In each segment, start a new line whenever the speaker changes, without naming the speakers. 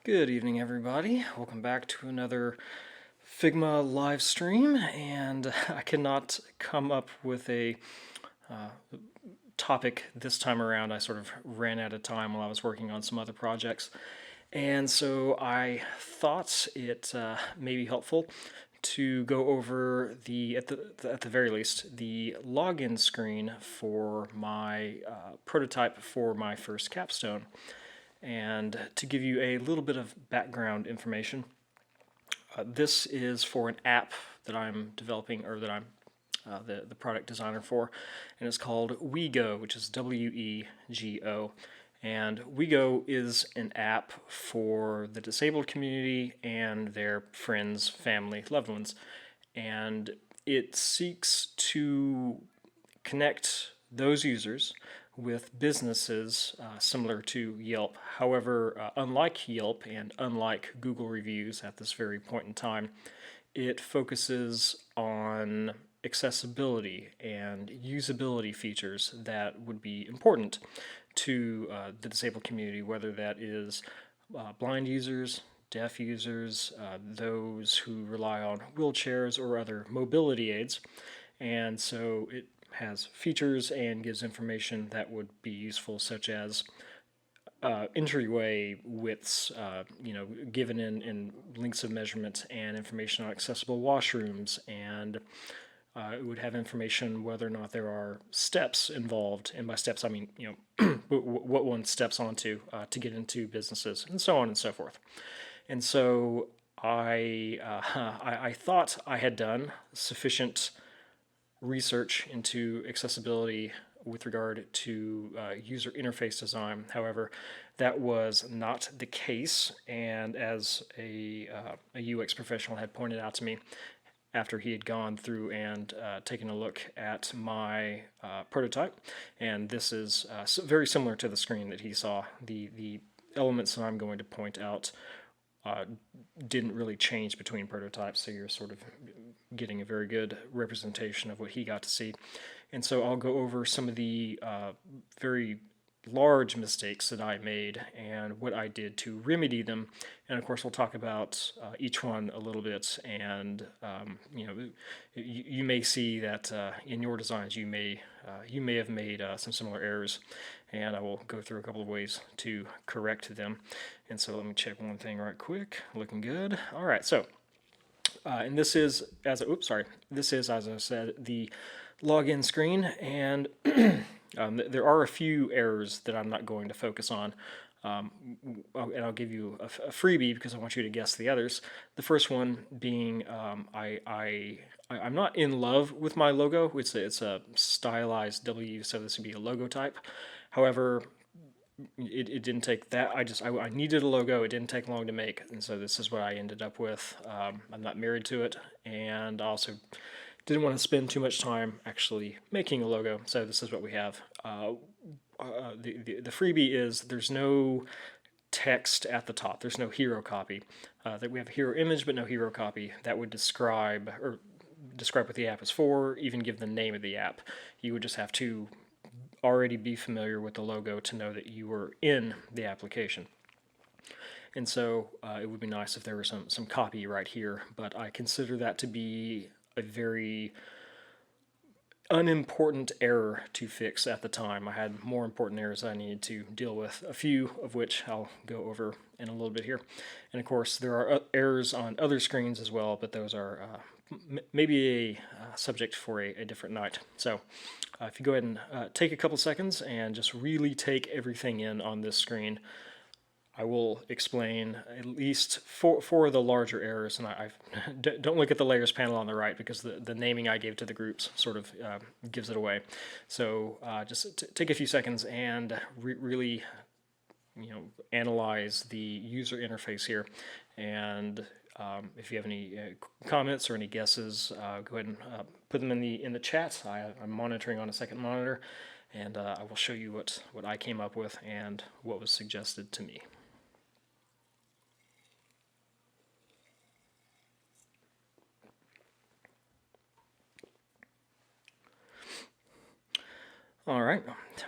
Good evening, everybody. Welcome back to another Figma live stream, and I cannot come up with a topic this time around. I sort of ran out of time while I was working on some other projects, and so I thought it may be helpful to go over at the very least the login screen for my prototype for my first capstone. And to give you a little bit of background information, this is for an app that I'm developing, or that I'm the product designer for, and it's called WeGo, which is WEGO. And WeGo is an app for the disabled community and their friends, family, loved ones. And it seeks to connect those users with businesses similar to Yelp. However, unlike Yelp and unlike Google reviews at this very point in time, it focuses on accessibility and usability features that would be important to the disabled community, whether that is blind users, deaf users, those who rely on wheelchairs or other mobility aids. And so it has features and gives information that would be useful, such as entryway widths, given in lengths of measurement, and information on accessible washrooms, and it would have information whether or not there are steps involved, and by steps I mean what one steps onto to get into businesses, and so on and so forth. And so I thought I had done sufficient research into accessibility with regard to user interface design. However, that was not the case, and as a UX professional had pointed out to me after he had gone through and taken a look at my prototype, and this is very similar to the screen that he saw. The elements that I'm going to point out didn't really change between prototypes, so you're sort of getting a very good representation of what he got to see. And so I'll go over some of the very large mistakes that I made and what I did to remedy them. And of course, we'll talk about each one a little bit. And you may see that in your designs you may have made some similar errors, and I will go through a couple of ways to correct them. And so let me check one thing right quick. Looking good. All right. So. And this is, as I said, the login screen, and there are a few errors that I'm not going to focus on, and I'll give you a freebie because I want you to guess the others. The first one being I'm not in love with my logo. It's a stylized W, so this would be a logo type. However, it didn't take that. I needed a logo. It didn't take long to make, and so this is what I ended up with. I'm not married to it, and I also didn't want to spend too much time actually making a logo, so this is what we have. The freebie is there's no text at the top. There's no hero copy. That we have a hero image, but no hero copy that would describe what the app is for, even give the name of the app. You would just have to already be familiar with the logo to know that you were in the application. And so it would be nice if there was some copy right here, but I consider that to be a very unimportant error to fix at the time. I had more important errors I needed to deal with, a few of which I'll go over in a little bit here. And of course, there are errors on other screens as well, but those are maybe a subject for a different night. So if you go ahead and take a couple seconds and just really take everything in on this screen, I will explain at least four of the larger errors, and don't look at the layers panel on the right because the naming I gave to the groups sort of gives it away. So just take a few seconds and really analyze the user interface here, and if you have any comments or any guesses, go ahead and put them in the chat. I'm monitoring on a second monitor, and I will show you what I came up with and what was suggested to me. All right,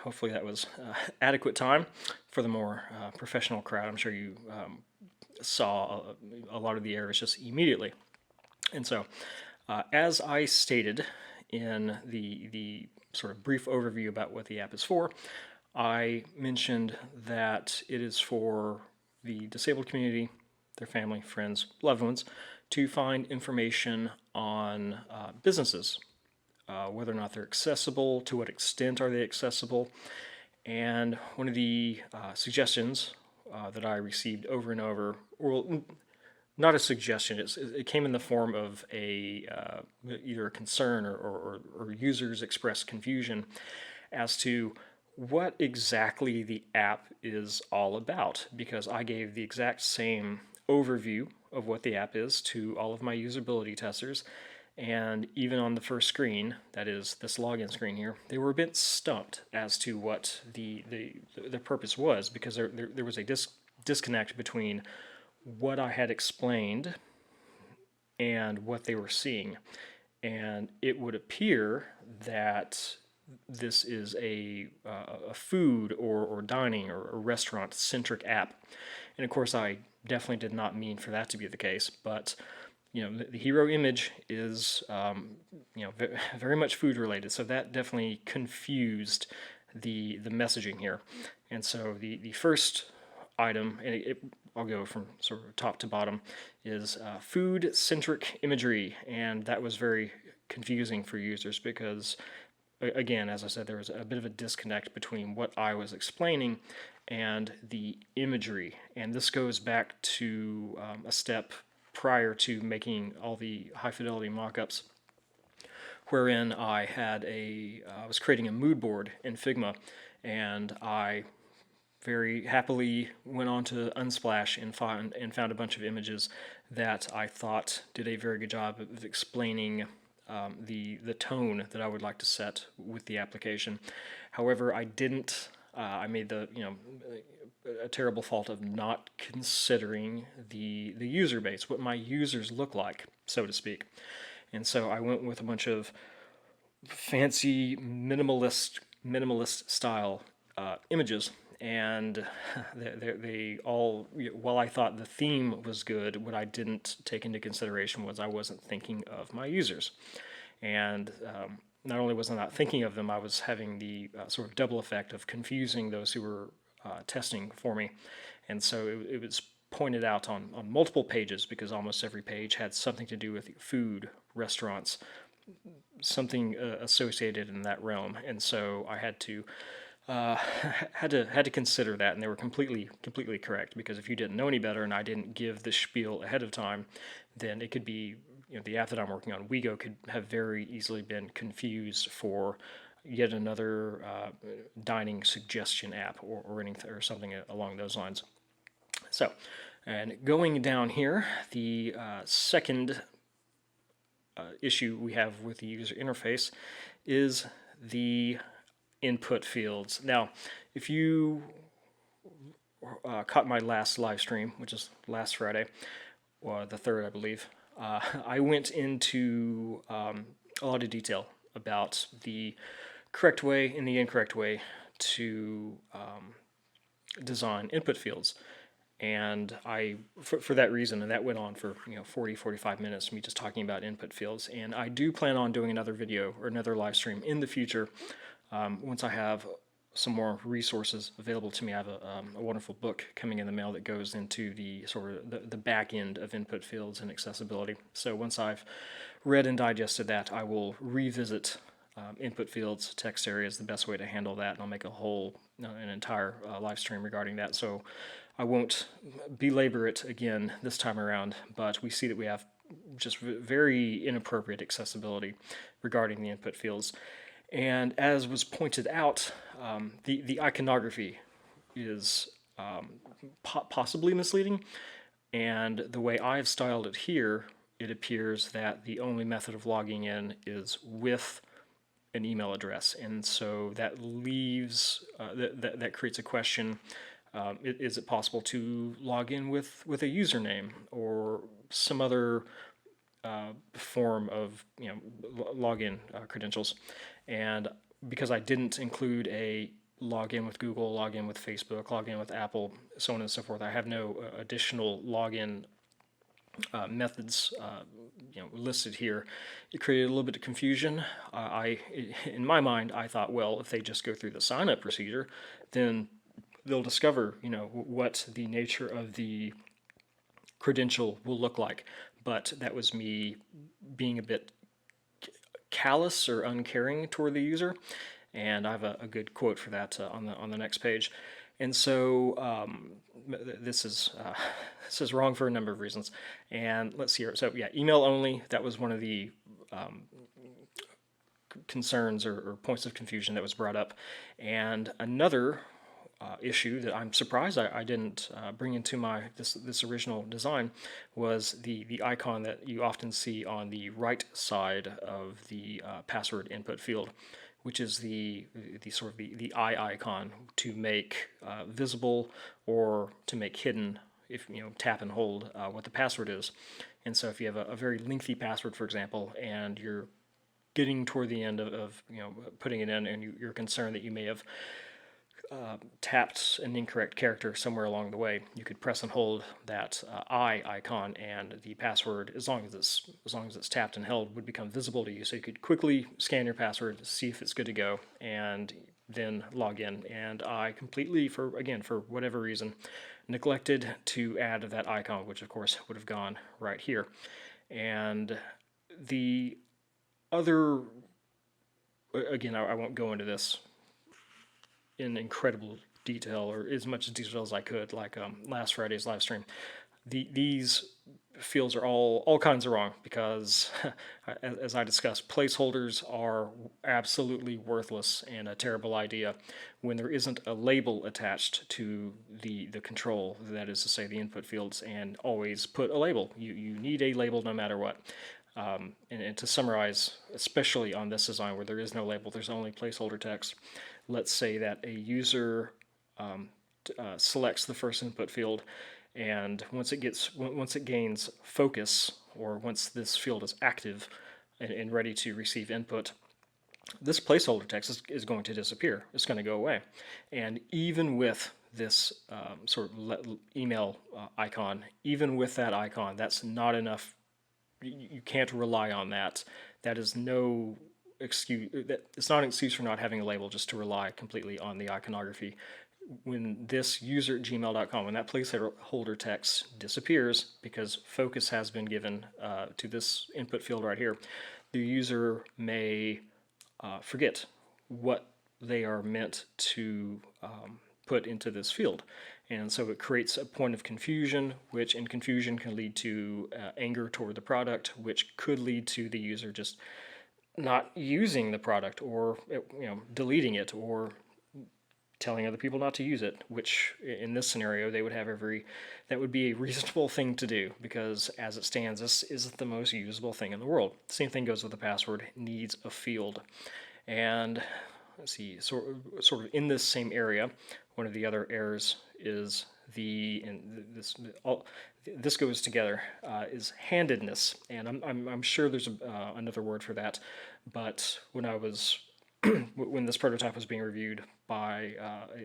hopefully that was adequate time for the more professional crowd. I'm sure you saw a lot of the errors just immediately. And so, as I stated in the sort of brief overview about what the app is for, I mentioned that it is for the disabled community, their family, friends, loved ones, to find information on businesses, whether or not they're accessible, to what extent are they accessible. And one of the suggestions that I received over and over, or not a suggestion, it came in the form of either a concern or users expressed confusion as to what exactly the app is all about, because I gave the exact same overview of what the app is to all of my usability testers, and even on the first screen, that is this login screen here, they were a bit stumped as to what the purpose was, because there was a disconnect between what I had explained and what they were seeing. And it would appear that this is a food or dining or restaurant centric app. And of course, I definitely did not mean for that to be the case, but the hero image is very much food related, so that definitely confused the messaging here. And so the first item, and I'll go from sort of top to bottom, is food-centric imagery, and that was very confusing for users because, again, as I said, there was a bit of a disconnect between what I was explaining and the imagery, and this goes back to a step prior to making all the high-fidelity mock-ups, wherein I was creating a mood board in Figma, and I very happily went on to Unsplash and found a bunch of images that I thought did a very good job of explaining the tone that I would like to set with the application. However, I didn't. I made a terrible fault of not considering the user base, what my users look like, so to speak. And so I went with a bunch of fancy minimalist style images, and they all, while I thought the theme was good, what I didn't take into consideration was I wasn't thinking of my users. And not only was I not thinking of them, I was having the sort of double effect of confusing those who were testing for me. And so it was pointed out on multiple pages, because almost every page had something to do with food, restaurants, something associated in that realm. And so I had to consider that, and they were completely correct, because if you didn't know any better and I didn't give the spiel ahead of time, then it could be, the app that I'm working on, WeGo, could have very easily been confused for yet another dining suggestion app or anything or something along those lines. So, and going down here, the second issue we have with the user interface is the input fields. Now, if you caught my last live stream, which is last Friday, or the 3rd, I believe, I went into a lot of detail about the correct way and the incorrect way to design input fields. And for that reason, and that went on for 40-45 minutes, me just talking about input fields. And I do plan on doing another video or another live stream in the future once I have some more resources available to me. I have a wonderful book coming in the mail that goes into the sort of the back end of input fields and accessibility. So once I've read and digested that, I will revisit input fields, text areas, the best way to handle that, and I'll make an entire live stream regarding that. So I won't belabor it again this time around, but we see that we have just very inappropriate accessibility regarding the input fields. And as was pointed out, the iconography is possibly misleading, and the way I've styled it here, it appears that the only method of logging in is with an email address, and so that leaves that creates a question. Is it possible to log in with a username or some other form of login credentials? And because I didn't include a log in with Google, log in with Facebook, log in with Apple, so on and so forth. I have no additional login methods listed here. It created a little bit of confusion. In my mind, I thought, well, if they just go through the sign-up procedure, then they'll discover, what the nature of the credential will look like. But that was me being a bit callous or uncaring toward the user, and I have a good quote for that on the next page. And so this is this is wrong for a number of reasons. And let's see here. So yeah, email only. That was one of the concerns or points of confusion that was brought up. And another issue that I'm surprised I didn't bring into this original design was the icon that you often see on the right side of the password input field, which is the sort of the eye icon to make visible or to make hidden if tap and hold what the password is. And so if you have a very lengthy password, for example, and you're getting toward the end of putting it in, and you're concerned that you may have tapped an incorrect character somewhere along the way, you could press and hold that eye icon, and the password, as long as it's tapped and held, would become visible to you. So you could quickly scan your password, see if it's good to go, and then log in. And I completely, for whatever reason, neglected to add that icon, which of course would have gone right here. And the other, again, I won't go into this in incredible detail, or as much detail as I could, like last Friday's live stream. These fields are all kinds of wrong because, as I discussed, placeholders are absolutely worthless and a terrible idea when there isn't a label attached to the control, that is to say the input fields, and always put a label. You need a label no matter what. And to summarize, especially on this design where there is no label, there's only placeholder text. Let's say that a user selects the first input field, and once it gains focus, or once this field is active and ready to receive input, this placeholder text is going to disappear. It's going to go away. And even with this sort of email icon, even with that icon, that's not enough. You can't rely on that. That is no excuse. It's not an excuse for not having a label, just to rely completely on the iconography. When this user at gmail.com, when that placeholder text disappears because focus has been given to this input field right here, the user may forget what they are meant to put into this field. And so it creates a point of confusion, which in confusion can lead to anger toward the product, which could lead to the user just not using the product, or deleting it, or telling other people not to use it, which in this scenario they would have that would be a reasonable thing to do, because as it stands, this isn't the most usable thing in the world. Same thing goes with the password. It needs a field. And let's see, sort of in this same area, one of the other errors is this goes together, is handedness, and I'm sure there's another word for that, but when this prototype was being reviewed by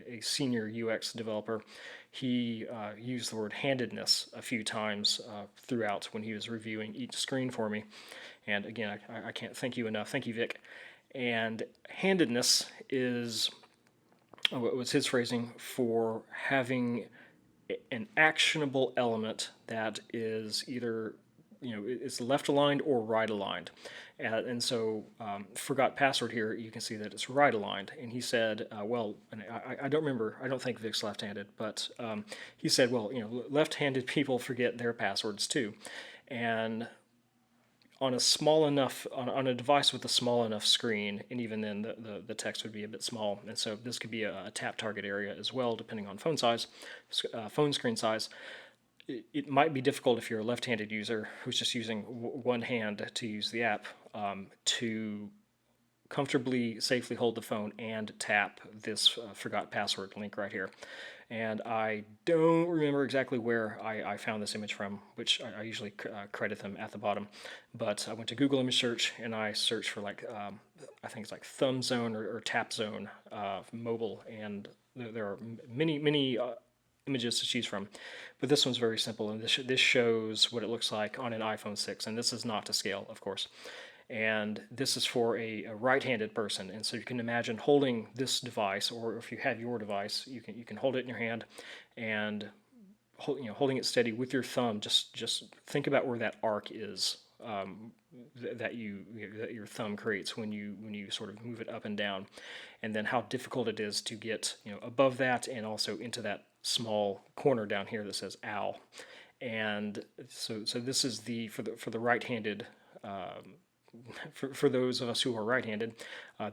a senior UX developer, he used the word handedness a few times throughout when he was reviewing each screen for me. And again, I can't thank you enough. Thank you, Vic. And handedness was his phrasing for having an actionable element that is either it's left aligned or right aligned. And so forgot password here, you can see that it's right aligned. And he said, and I don't remember, I don't think Vic's left-handed, but he said, well, left-handed people forget their passwords too. And on a device with a small enough screen, and even then the text would be a bit small, and so this could be a tap target area as well, depending on phone screen size. It might be difficult if you're a left-handed user who's just using one hand to use the app to comfortably, safely hold the phone and tap this forgot password link right here. And I don't remember exactly where I found this image from, which I usually credit them at the bottom. But I went to Google image search and I searched for like, I think it's like thumb zone or tap zone mobile. And there are many images to choose from. But this one's very simple. And this shows what it looks like on an iPhone 6. And this is not to scale, of course. And this is for a right-handed person. And so you can imagine holding this device, or if you have your device, you can hold it in your hand and holding it steady with your thumb. Just think about where that arc is that your thumb creates when you sort of move it up and down, and then how difficult it is to get above that and also into that small corner down here that says "ow." And so this is for the right-handed. For those of us who are right-handed,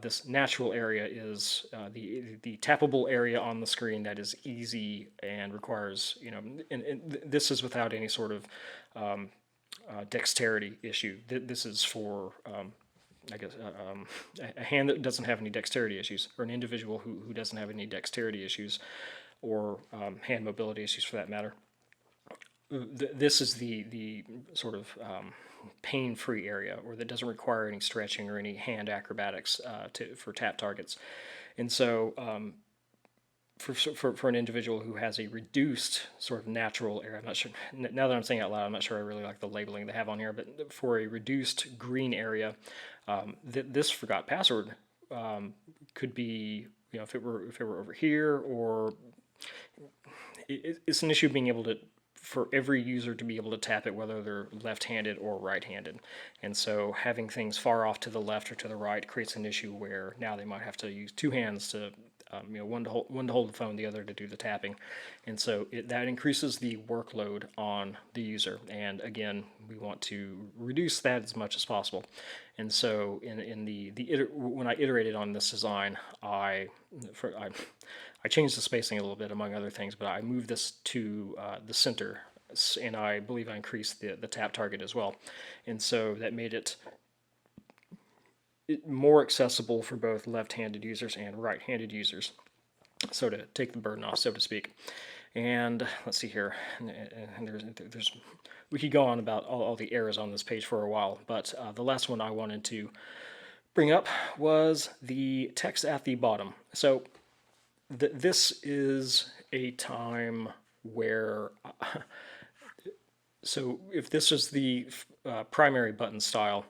this natural area is the tappable area on the screen that is easy and requires, and this is without any sort of dexterity issue. This is for, I guess, a hand that doesn't have any dexterity issues, or an individual who doesn't have any dexterity issues, or hand mobility issues for that matter. This is the sort of pain-free area, or that doesn't require any stretching or any hand acrobatics for tap targets. And so for an individual who has a reduced sort of natural area, I'm not sure, now that I'm saying it out loud, I'm not sure I really like the labeling they have on here, but for a reduced green area, this forgot password could be, if it were over here, or it's an issue being able to, for every user to be able to tap it, whether they're left-handed or right-handed. And so having things far off to the left or to the right creates an issue where now they might have to use two hands to, one to hold the phone, the other to do the tapping. And so that increases the workload on the user. And again, we want to reduce that as much as possible. And so when I iterated on this design, I changed the spacing a little bit, among other things, but I moved this to the center, and I believe I increased the tap target as well. And so that made it more accessible for both left-handed users and right-handed users, so to take the burden off, so to speak. And let's see here, and there's we could go on about all the errors on this page for a while, but the last one I wanted to bring up was the text at the bottom. So this is a time where, so if this is the primary button style,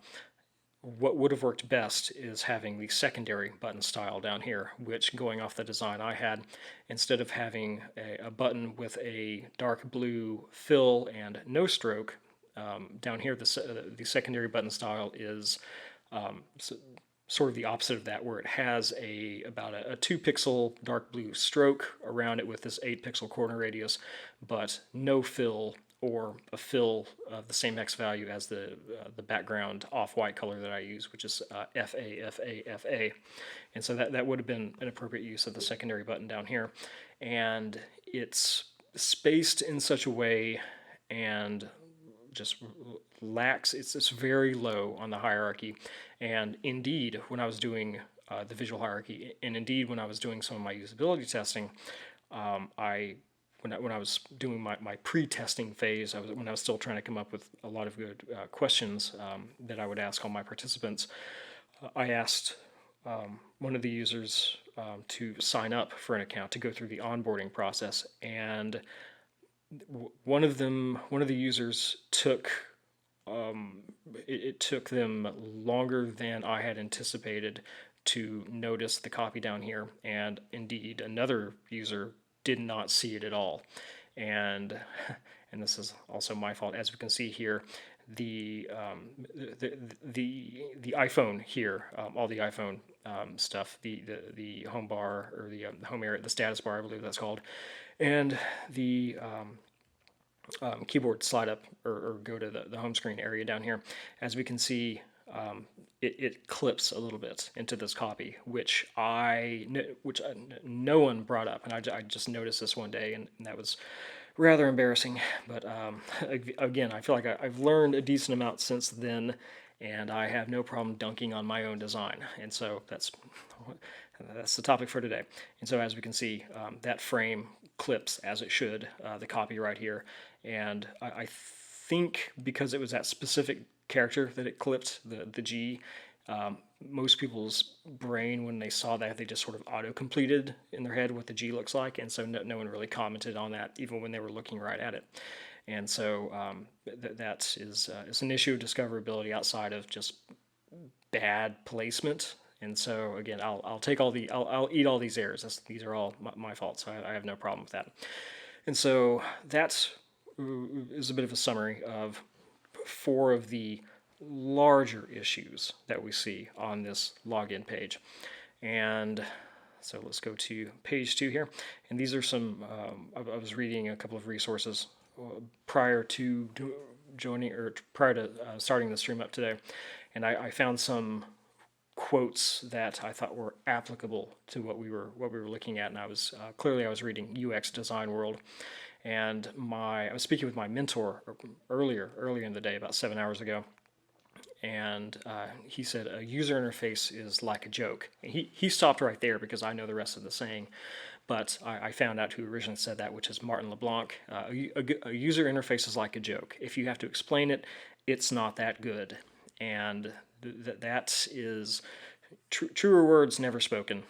what would have worked best is having the secondary button style down here, which, going off the design I had, instead of having a button with a dark blue fill and no stroke, down here the secondary button style is sort of the opposite of that, where it has about a 2-pixel dark blue stroke around it with this 8-pixel corner radius, but no fill, or a fill of the same X value as the background off-white color that I use, which is FA. And so that would have been an appropriate use of the secondary button down here. And it's spaced in such a way and just lacks, it's very low on the hierarchy. And indeed, when I was doing the visual hierarchy, and indeed when I was doing some of my usability testing, when I was doing my pre-testing phase, when I was still trying to come up with a lot of good questions that I would ask all my participants, I asked one of the users to sign up for an account to go through the onboarding process, and one of the users took it took them longer than I had anticipated to notice the copy down here, and indeed another user did not see it at all. And this is also my fault. As we can see here, the iPhone here, all the iPhone stuff, the home bar, or the home area, the status bar, I believe that's called, and the keyboard slide up or go to the home screen area down here. As we can see, it clips a little bit into this copy, which no one brought up, and I just noticed this one day, and that was rather embarrassing. But again, I feel like I've learned a decent amount since then, and I have no problem dunking on my own design. And so that's the topic for today. And so as we can see, that frame clips as it should, the copy right here. And I think because it was that specific character that it clipped, the G, most people's brain, when they saw that, they just sort of auto-completed in their head what the G looks like, and so no one really commented on that, even when they were looking right at it. And so that is an issue of discoverability outside of just bad placement. And so again, I'll eat all these errors. These are all my fault, so I have no problem with that. And so that is a bit of a summary of 4 of the larger issues that we see on this login page. And so let's go to page 2 here. And these are some, I was reading a couple of resources prior to joining, or prior to starting the stream up today. And I found some quotes that I thought were applicable to what we were looking at. And I was clearly I was reading UX Design World. And I was speaking with my mentor earlier in the day, about 7 hours ago, and he said a user interface is like a joke. He stopped right there because I know the rest of the saying, but I found out who originally said that, which is Martin LeBlanc. A user interface is like a joke. If you have to explain it, it's not that good, and that is truer words never spoken.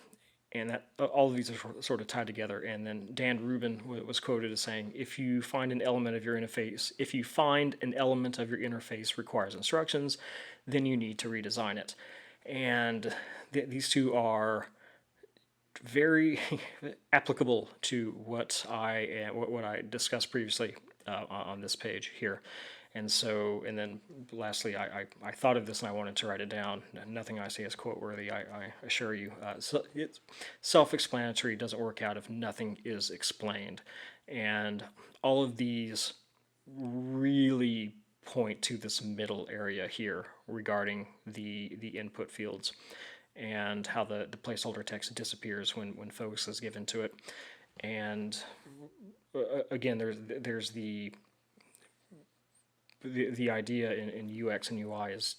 And that all of these are sort of tied together. And then Dan Rubin was quoted as saying, if you find an element of your interface requires instructions, then you need to redesign it. And these two are very applicable to what I discussed previously on this page here. And so, and then lastly, I thought of this and I wanted to write it down. Nothing I say is quote-worthy, I assure you. So it's self-explanatory, doesn't work out if nothing is explained. And all of these really point to this middle area here regarding the input fields and how the placeholder text disappears when focus is given to it. And again, there's the idea in UX and UI is,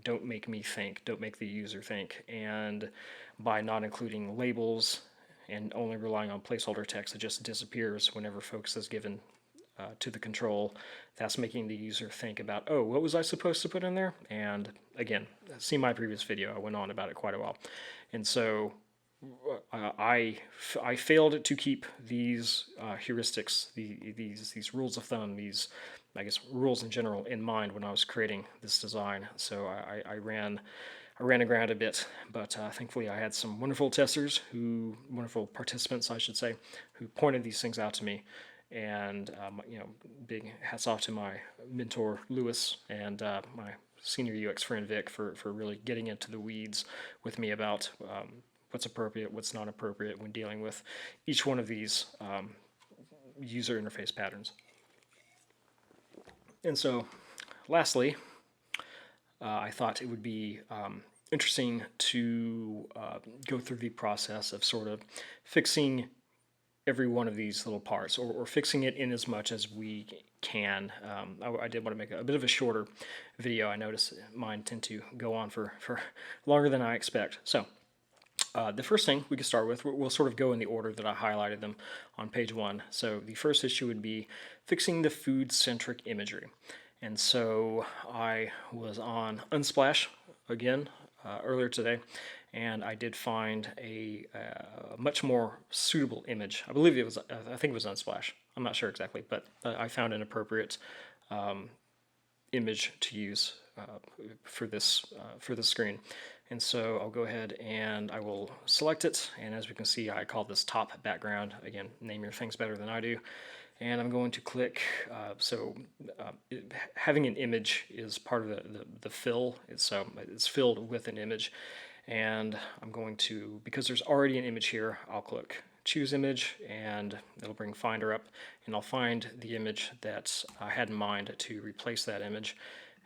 don't make me think, don't make the user think. And by not including labels and only relying on placeholder text, it just disappears whenever focus is given to the control. That's making the user think about, oh, what was I supposed to put in there? And again, see my previous video, I went on about it quite a while. And so I failed to keep these heuristics, these rules of thumb, these, I guess, rules in general in mind when I was creating this design. So I ran aground a bit, but thankfully I had some wonderful wonderful participants, I should say, who pointed these things out to me. And big hats off to my mentor Lewis and my senior UX friend Vic for really getting into the weeds with me about what's appropriate, what's not appropriate when dealing with each one of these user interface patterns. And so, lastly, I thought it would be interesting to go through the process of sort of fixing every one of these little parts, or fixing it in as much as we can. I did want to make a bit of a shorter video. I noticed mine tend to go on for longer than I expect. So the first thing we can start with, we'll sort of go in the order that I highlighted them on page 1. So the first issue would be fixing the food-centric imagery. And so I was on Unsplash again earlier today, and I did find a much more suitable image. I think it was Unsplash. I'm not sure exactly, but I found an appropriate image to use for this screen. And so I'll go ahead and I will select it. And as we can see, I call this top background. Again, name your things better than I do. And I'm going to click, having an image is part of the fill. It's filled with an image. And I'm going to, because there's already an image here, I'll click choose image, and it'll bring Finder up, and I'll find the image that I had in mind to replace that image.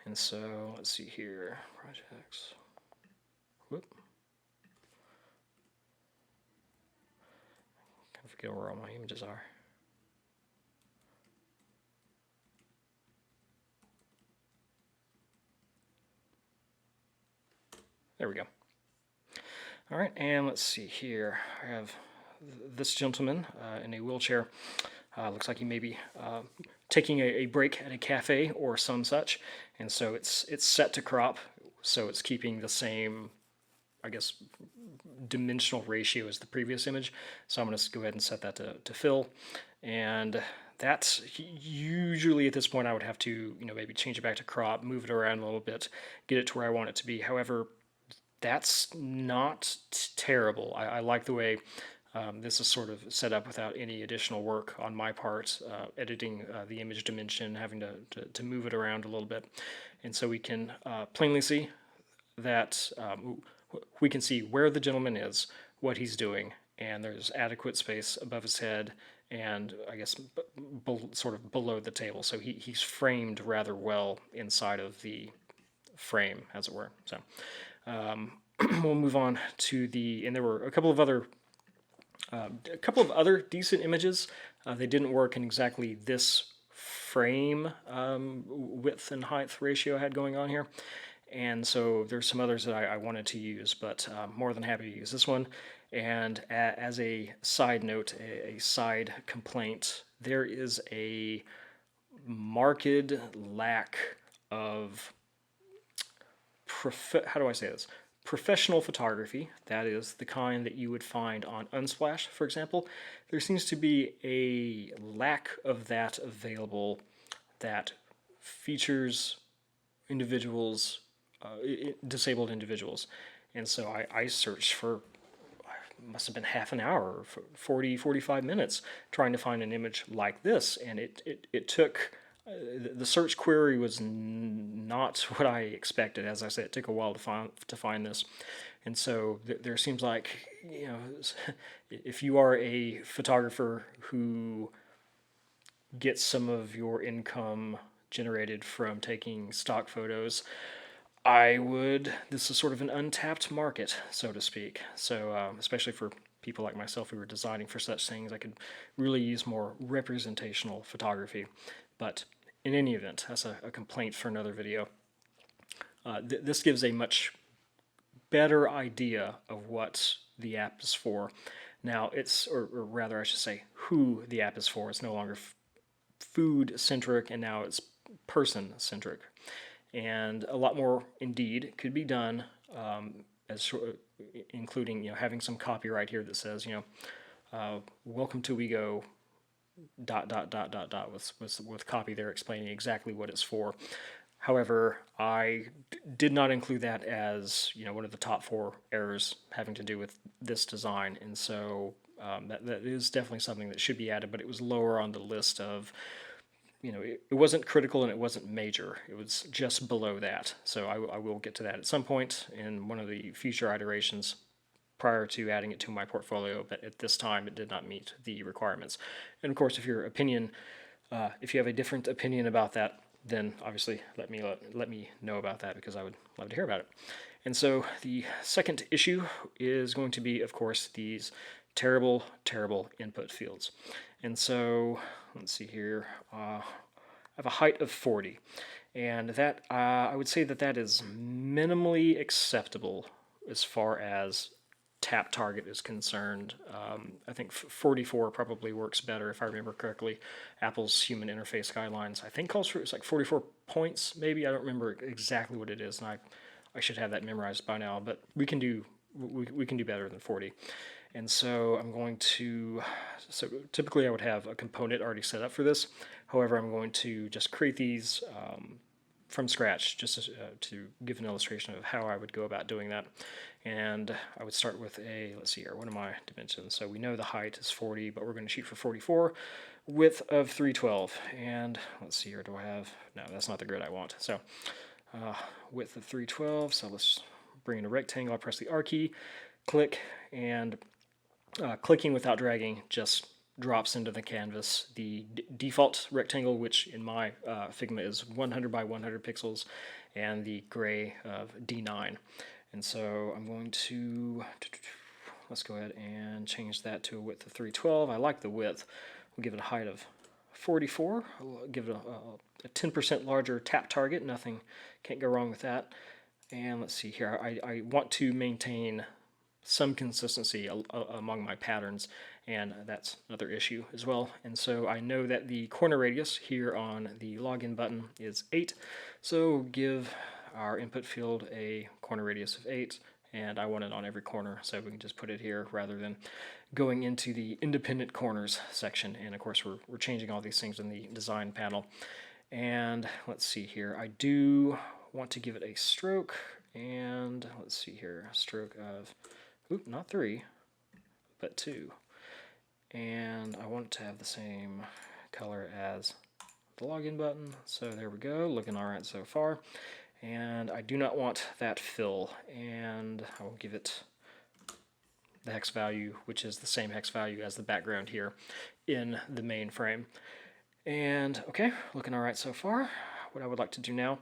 And so let's see here, projects. Whoop. Kind of forget where all my images are. There we go. All right, and let's see here. I have this gentleman in a wheelchair. Looks like he may be taking a break at a cafe or some such, and so it's set to crop, so it's keeping the same, I guess, dimensional ratio as the previous image. So I'm going to go ahead and set that to fill, and that's usually at this point I would have to maybe change it back to crop, move it around a little bit, get it to where I want it to be. However, that's not terrible. I like the way this is sort of set up without any additional work on my part, editing the image dimension, having to move it around a little bit. And so we can plainly see that we can see where the gentleman is, what he's doing, and there's adequate space above his head and I guess sort of below the table. So he's framed rather well inside of the frame, as it were. So we'll move on to and there were a couple of other decent images. They didn't work in exactly this frame width and height ratio I had going on here. And so there's some others that I wanted to use, but more than happy to use this one. And as a side note, a side complaint, there is a marked lack of how do I say this? Professional photography, that is the kind that you would find on Unsplash, for example. There seems to be a lack of that available that features individuals, disabled individuals. And so I searched for, must have been half an hour, 45 minutes, trying to find an image like this. And it took, the search query was not what I expected. As I said, it took a while to find this. And so there seems like, if you are a photographer who gets some of your income generated from taking stock photos, this is sort of an untapped market, so to speak. So especially for people like myself who are designing for such things, I could really use more representational photography. But in any event, that's a complaint for another video. This gives a much better idea of what the app is for. Now or rather I should say who the app is for. It's no longer food-centric, and now it's person-centric. And a lot more, indeed, could be done, including having some copyright here that says welcome to WeGo ... with copy there explaining exactly what it's for. However, I did not include that as one of the top 4 errors having to do with this design, and so that is definitely something that should be added. But it was lower on the list of, it wasn't critical and it wasn't major. It was just below that. So I will get to that at some point in one of the future iterations prior to adding it to my portfolio, but at this time it did not meet the requirements. And of course, if you have a different opinion about that, then obviously let me know about that, because I would love to hear about it. And so the second issue is going to be, of course, these terrible input fields. And so let's see here. I have a height of 40, and that I would say that is minimally acceptable as far as tap target is concerned. I think 44 probably works better, if I remember correctly. Apple's human interface guidelines, I think, calls for, it's like 44 points, maybe. I don't remember exactly what it is, and I should have that memorized by now, but we can do better than 40. And so I'm going to, so typically I would have a component already set up for this. However, I'm going to just create these from scratch, just to give an illustration of how I would go about doing that. And I would start with let's see here, what are my dimensions? So we know the height is 40, but we're going to shoot for 44, width of 312. And let's see here, no, that's not the grid I want. So width of 312, so let's bring in a rectangle. I'll press the R key, click, and clicking without dragging just drops into the canvas the default rectangle, which in my Figma is 100 by 100 pixels, and the gray of D9. And so I'm going to, let's go ahead and change that to a width of 312. I like the width. We'll give it a height of 44. I'll give it a 10% larger tap target. Nothing, can't go wrong with that. And let's see here, I want to maintain some consistency among my patterns, and that's another issue as well. And so I know that the corner radius here on the login button is 8, so give our input field a corner radius of 8, and I want it on every corner, so we can just put it here rather than going into the independent corners section. And of course we're changing all these things in the design panel. And let's see here, I do want to give it a stroke, and let's see here, a stroke of, oop, not 3, but 2. And I want it to have the same color as the login button, so there we go, looking alright so far. And I do not want that fill, and I will give it the hex value, which is the same hex value as the background here in the main frame. And okay, looking alright so far. What I would like to do now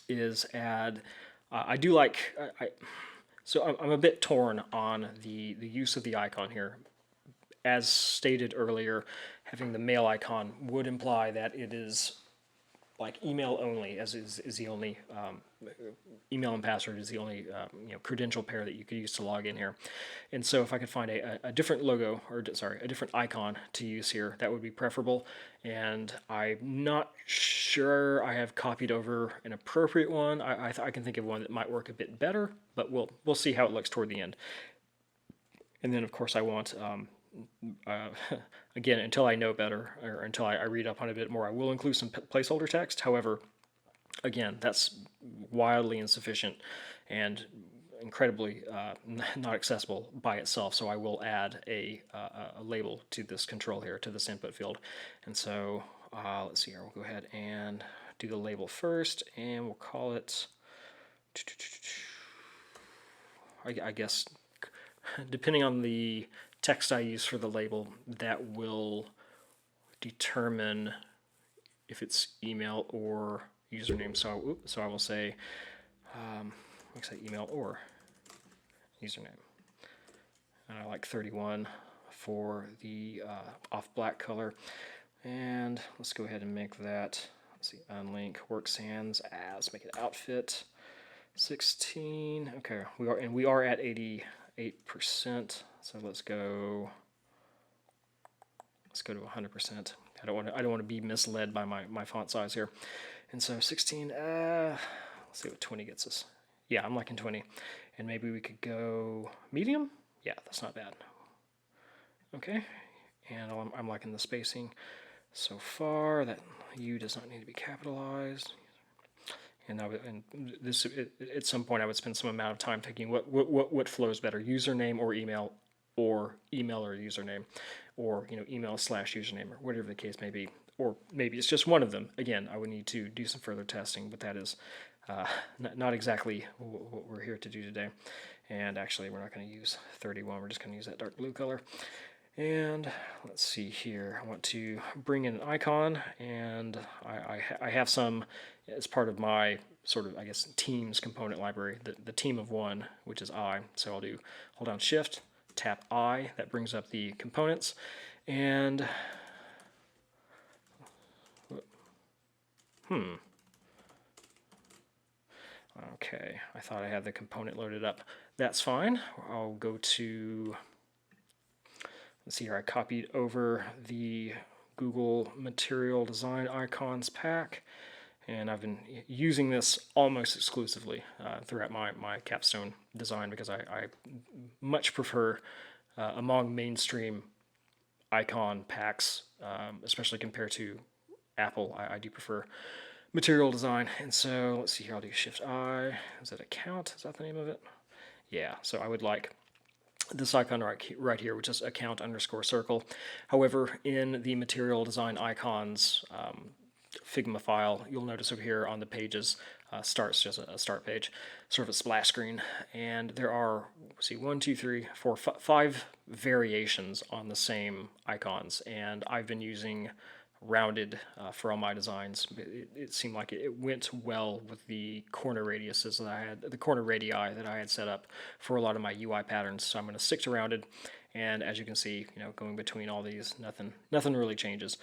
is add, I do like, so I'm a bit torn on the use of the icon here. As stated earlier, having the mail icon would imply that it is like email only, as is the only email and password is the only credential pair that you could use to log in here. And so if I could find a different logo, or sorry, a different icon to use here, that would be preferable. And I'm not sure I have copied over an appropriate one. I can think of one that might work a bit better, but we'll see how it looks toward the end. And then of course I want again, until I know better, or until I read up on it a bit more, I will include some placeholder text. However, again, that's wildly insufficient and incredibly not accessible by itself, so I will add a label to this control here, to this input field. And so let's see here, we'll go ahead and do the label first, and we'll call it, I guess, depending on the text I use for the label, that will determine if it's email or username. So I will say, let's say email or username. And I like 31 for the off black color. And let's go ahead and make that, let's see, unlink work sans as, make it outfit 16. Okay, we are at 88%. So let's go to 100%. I don't want to be misled by my font size here. And so 16, let's see what 20 gets us. Yeah, I'm liking 20. And maybe we could go medium? Yeah, that's not bad. Okay, and I'm liking the spacing so far. That U does not need to be capitalized. And this, at some point I would spend some amount of time thinking what flows better, username or email or username, or email / username, or whatever the case may be. Or maybe it's just one of them. Again, I would need to do some further testing, but that is not exactly what we're here to do today. And actually, we're not going to use 31. We're just going to use that dark blue color. And let's see here. I want to bring in an icon, and I have some as part of my sort of, I guess, teams component library, the team of one, which is I. So I'll hold down Shift, tap I, that brings up the components, and okay, I thought I had the component loaded up. That's fine. I'll go to, let's see here, I copied over the Google Material Design Icons pack, and I've been using this almost exclusively throughout my capstone design, because I much prefer, among mainstream icon packs, especially compared to Apple, I do prefer material design. And so let's see here, I'll do Shift I. Is that account? Is that the name of it? Yeah, so I would like this icon right here, which is account _ circle. However, in the material design icons Figma file, you'll notice over here on the pages, starts just a start page, sort of a splash screen, and there are, see, 1, 2, 3, 4, 5 variations on the same icons, and I've been using rounded for all my designs. It seemed like it went well with the corner radiuses that I had, the corner radii that I had set up for a lot of my UI patterns. So I'm going to stick to rounded, and as you can see, going between all these, nothing really changes.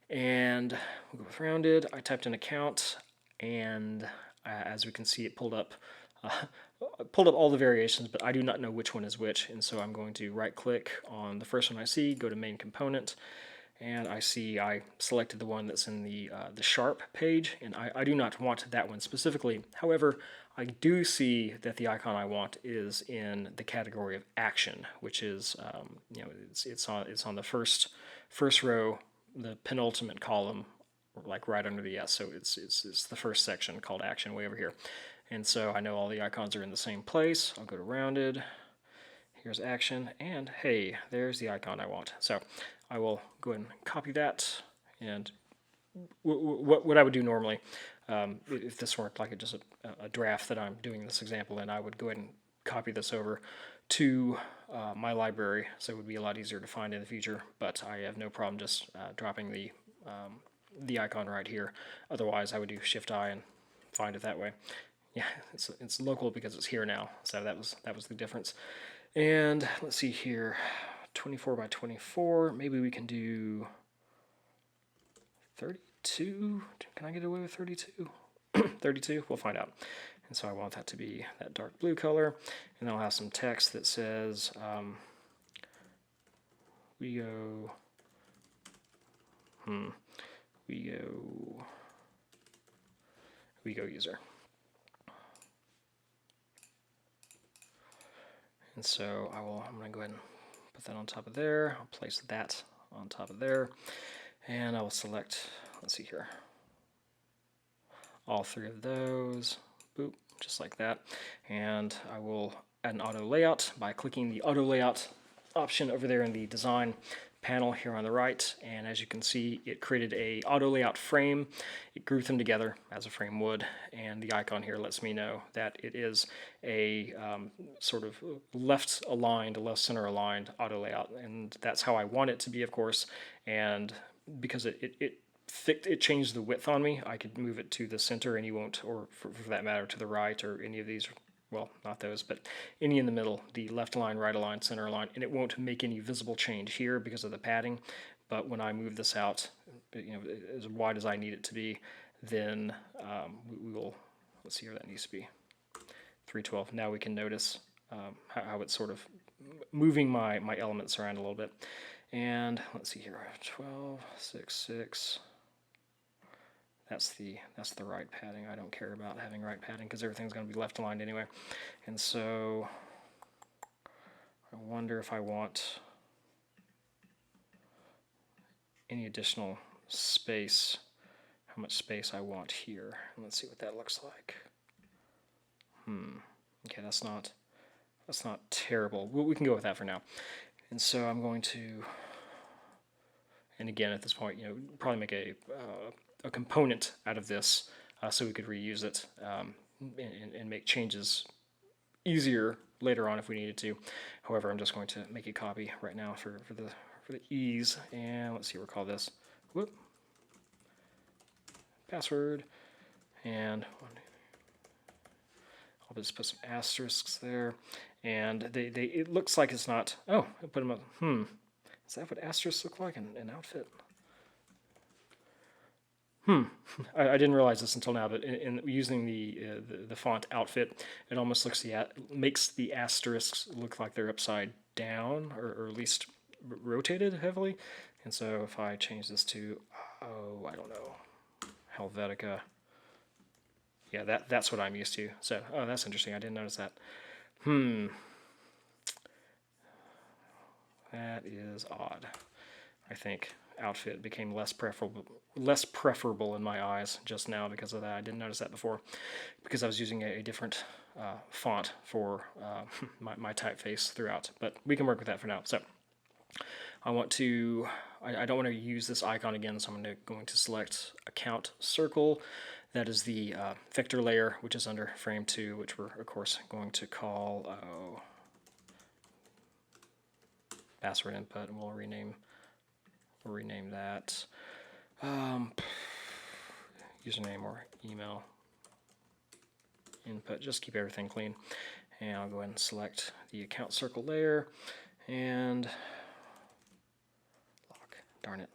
And we'll go with rounded. I typed in account, and as we can see, it pulled up I pulled up all the variations, but I do not know which one is which, and so I'm going to right-click on the first one I see, go to Main Component, and I see I selected the one that's in the Sharp page, and I do not want that one specifically. However, I do see that the icon I want is in the category of Action, which is it's on the first row, the penultimate column, like right under the S. So it's the first section called Action way over here. And so I know all the icons are in the same place. I'll go to Rounded. Here's Action, and hey, there's the icon I want. So I will go ahead and copy that. And what I would do normally, if this weren't like just a draft that I'm doing this example in, I would go ahead and copy this over to my library, so it would be a lot easier to find in the future. But I have no problem just dropping the icon right here. Otherwise, I would do Shift-I and find it that way. Yeah, it's local because it's here now. So that was the difference. And let's see here, 24 by 24. Maybe we can do 32. Can I get away with 32? 32. We'll find out. And so I want that to be that dark blue color, and I'll have some text that says we go user. And so I'm going to go ahead and put that on top of there. I'll place that on top of there, and I will select, let's see here, all three of those, boop, just like that. And I will add an auto layout by clicking the auto layout option over there in the design panel here on the right, and as you can see, it created a auto layout frame. It grouped them together as a frame would, and the icon here lets me know that it is a sort of left center aligned auto layout, and that's how I want it to be, of course. And because it changed the width on me, I could move it to the center, and you won't, or for that matter, to the right, or any of these. Well, not those, but any in the middle, the left align, right align, center align, and it won't make any visible change here because of the padding. But when I move this out, as wide as I need it to be, then we will, let's see where that needs to be, 312. Now we can notice how it's sort of moving my elements around a little bit. And let's see here, 12, 6, 6. That's the right padding. I don't care about having right padding because everything's going to be left aligned anyway. And so I wonder if I want any additional space, how much space I want here. And let's see what that looks like. Okay, that's not terrible. We can go with that for now. And so I'm going to, and again at this point, probably make a component out of this so we could reuse it and make changes easier later on if we needed to. However, I'm just going to make a copy right now for the ease. And let's see, we'll call this password, and I'll just put some asterisks there. And it looks like it's not. Oh, I put them up. Is that what asterisks look like in an outfit? I didn't realize this until now, but in using the font outfit, it almost makes the asterisks look like they're upside down, or at least rotated heavily. And so if I change this to, I don't know, Helvetica, yeah, that's what I'm used to. So, that's interesting. I didn't notice that. That is odd. I think outfit became less preferable in my eyes just now because of that. I didn't notice that before because I was using a different font for my typeface throughout, but we can work with that for now. So I don't want to use this icon again, so I'm going to select Account Circle. That is the vector layer, which is under frame 2, which we're of course going to call password input, and we'll rename that username or email input. Just keep everything clean. And I'll go ahead and select the account circle layer and lock. Darn it.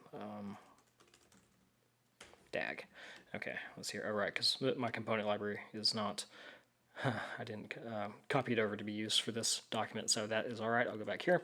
DAG. Okay, let's see here. All right, because my component library is not I didn't copy it over to be used for this document, so that is all right. I'll go back here,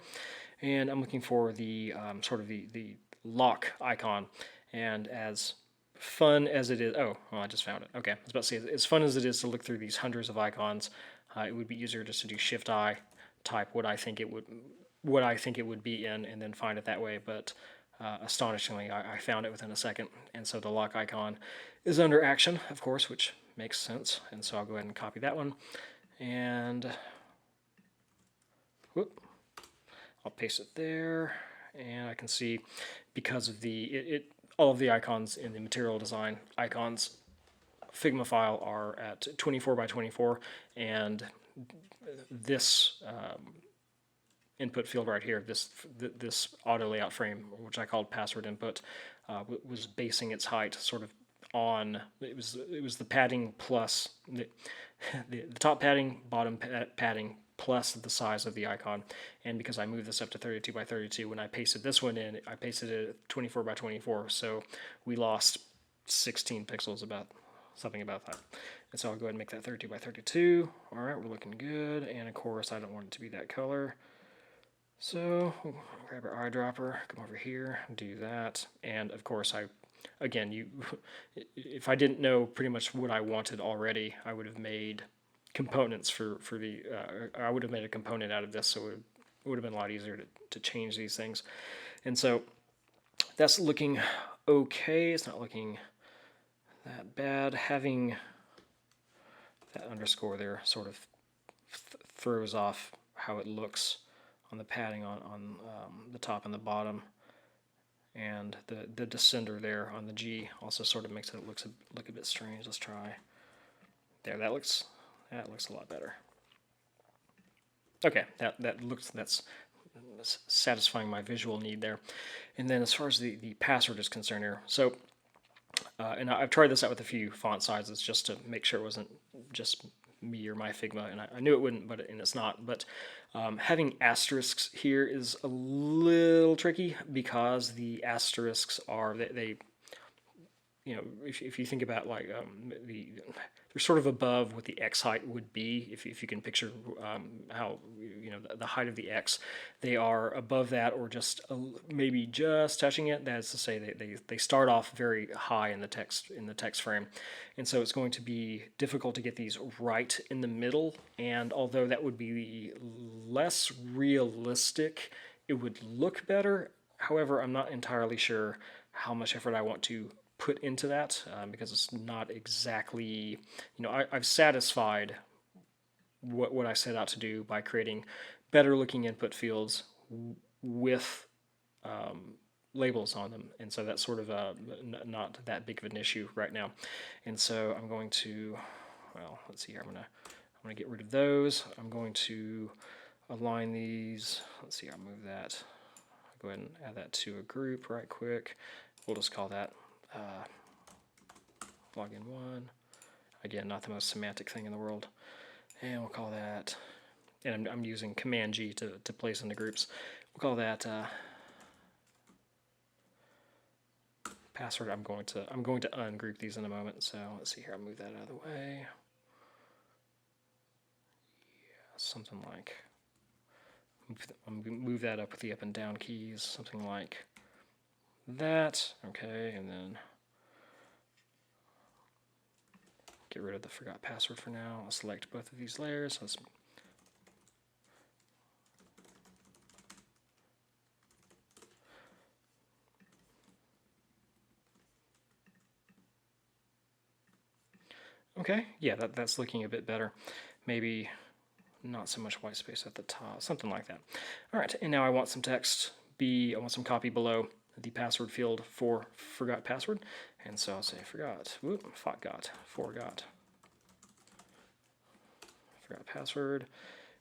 and I'm looking for the sort of the lock icon. And as fun as it is, oh, well, I just found it. Okay, I was about to say, as fun as it is to look through these hundreds of icons, it would be easier just to do Shift I, type what I think it would be in, and then find it that way. But astonishingly, I found it within a second, and so the lock icon is under action, of course, which makes sense. And so I'll go ahead and copy that one, and whoop, I'll paste it there, and I can see because of all of the icons in the material design icons Figma file are at 24 by 24, and this input field right here, this auto layout frame, which I called password input, was basing its height sort of on it was the padding plus the top padding, bottom padding plus the size of the icon. And because I moved this up to 32 by 32, when I pasted this one in, I pasted it at 24 by 24, so we lost 16 pixels, something about that. And so I'll go ahead and make that 32 by 32. All right, we're looking good. And of course, I don't want it to be that color. So we'll grab our eyedropper, come over here, do that. And of course, if I didn't know pretty much what I wanted already, I would have made components I would have made a component out of this, so it would have been a lot easier to change these things. And so that's looking okay. It's not looking that bad. Having that underscore there sort of throws off how it looks on the padding on the top and the bottom, and the descender there on the G also sort of makes it look a bit strange. Let's try there. That looks a lot better. Okay, that's satisfying my visual need there. And then as far as the password is concerned here, so and I've tried this out with a few font sizes just to make sure it wasn't just me or my Figma, and I knew it wouldn't, and it's not. But having asterisks here is a little tricky because the asterisks are they if you think about like they're sort of above what the X height would be. If you can picture how the height of the X, they are above that or just maybe just touching it. That is to say, they start off very high in the text frame, and so it's going to be difficult to get these right in the middle. And although that would be less realistic, it would look better. However, I'm not entirely sure how much effort I want to put into that because it's not exactly, I've satisfied what I set out to do by creating better looking input fields with labels on them, and so that's sort of not that big of an issue right now. And so I'm going to, well, let's see here, I'm gonna get rid of those. I'm going to align these. Let's see, I'll move that. I'll go ahead and add that to a group right quick. We'll just call that login 1. Again, not the most semantic thing in the world. And we'll call that, and I'm using Command G to place into groups. We'll call that password. I'm going to ungroup these in a moment. So let's see here. I'll move that out of the way. Yeah, something like move that up with the up and down keys. Something like that. Okay, and then get rid of the forgot password for now. I'll select both of these layers. Okay, yeah, that's looking a bit better. Maybe not so much white space at the top, something like that. All right, and now I want some text. I want some copy below the password field for forgot password, and so I'll say forgot password,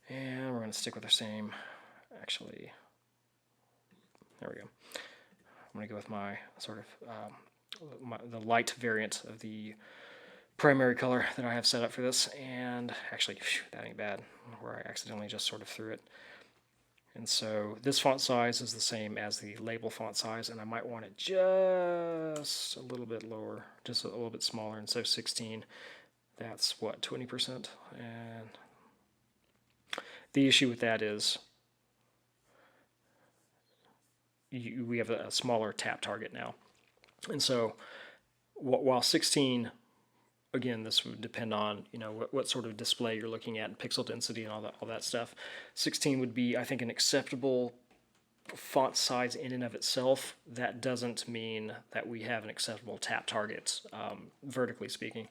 and we're going to stick with the same. Actually, there we go. I'm going to go with my sort of the light variant of the primary color that I have set up for this, and actually, that ain't bad, where I accidentally just sort of threw it. And so this font size is the same as the label font size, and I might want it just a little bit lower, just a little bit smaller, and so 16. That's what, 20%? And the issue with that is we have a smaller tap target now. And so while 16, again, this would depend on, what sort of display you're looking at and pixel density and all that stuff. 16 would be, I think, an acceptable font size in and of itself. That doesn't mean that we have an acceptable tap target, vertically speaking.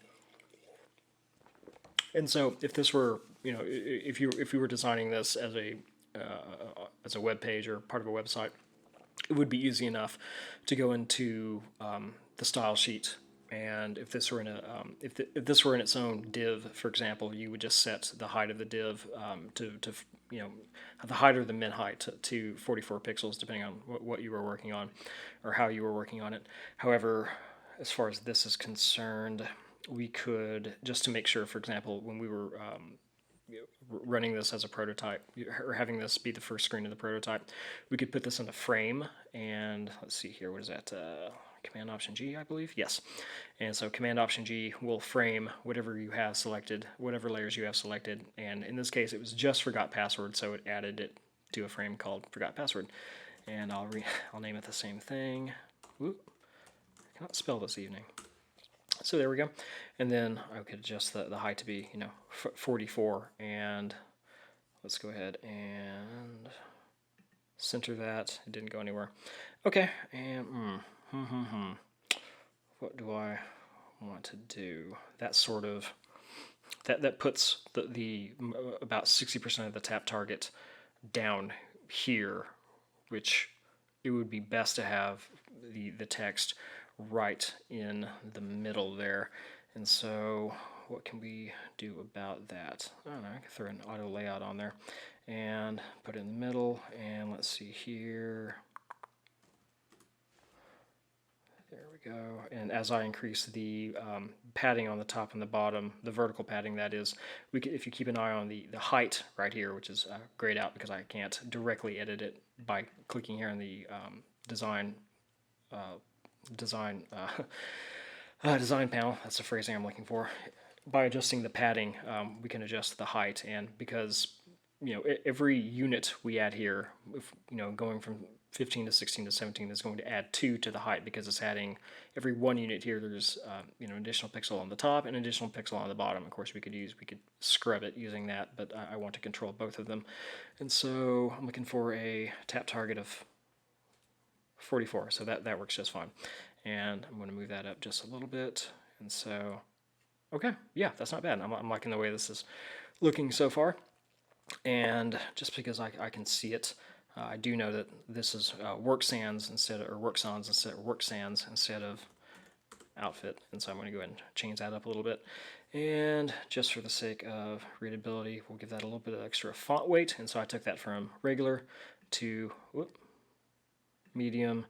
And so if this were, if you were designing this as a web page or part of a website, it would be easy enough to go into the style sheet, and if this were in if this were in its own div, for example, you would just set the height of the div to the height or the min height to 44 pixels, depending on what you were working on or how you were working on it. However, as far as this is concerned, we could, just to make sure, for example, when we were running this as a prototype, or having this be the first screen of the prototype, we could put this in a frame, and let's see here, what is that, Command Option G, I believe? Yes. And so Command Option G will frame whatever you have selected, whatever layers you have selected, and in this case it was just forgot password, so it added it to a frame called forgot password. And I'll name it the same thing. Whoop. I cannot spell this evening. So there we go. And then I could adjust the height to be, 44, and let's go ahead and center that. It didn't go anywhere. Okay, and what do I want to do? That sort of, that puts the about 60% of the tap target down here, which it would be best to have the text right in the middle there. And so what can we do about that? I don't know, I can throw an auto layout on there and put it in the middle, and let's see here. There we go. And as I increase the padding on the top and the bottom, the vertical padding that is, we could, if you keep an eye on the height right here, which is grayed out because I can't directly edit it by clicking here on the design panel, that's the phrasing I'm looking for. By adjusting the padding, we can adjust the height, and because every unit we add here, if, going from 15 to 16 to 17 is going to add 2 to the height, because it's adding every 1 unit here. There's an additional pixel on the top and an additional pixel on the bottom. Of course, we could scrub it using that, but I want to control both of them, and so I'm looking for a tap target of 44, so that works just fine. And I'm going to move that up just a little bit, and so, okay, yeah, that's not bad. I'm liking the way this is looking so far, and just because I can see it, I do know that this is work sans instead of outfit, and so I'm going to go ahead and change that up a little bit. And just for the sake of readability, we'll give that a little bit of extra font weight, and so I took that from regular to medium,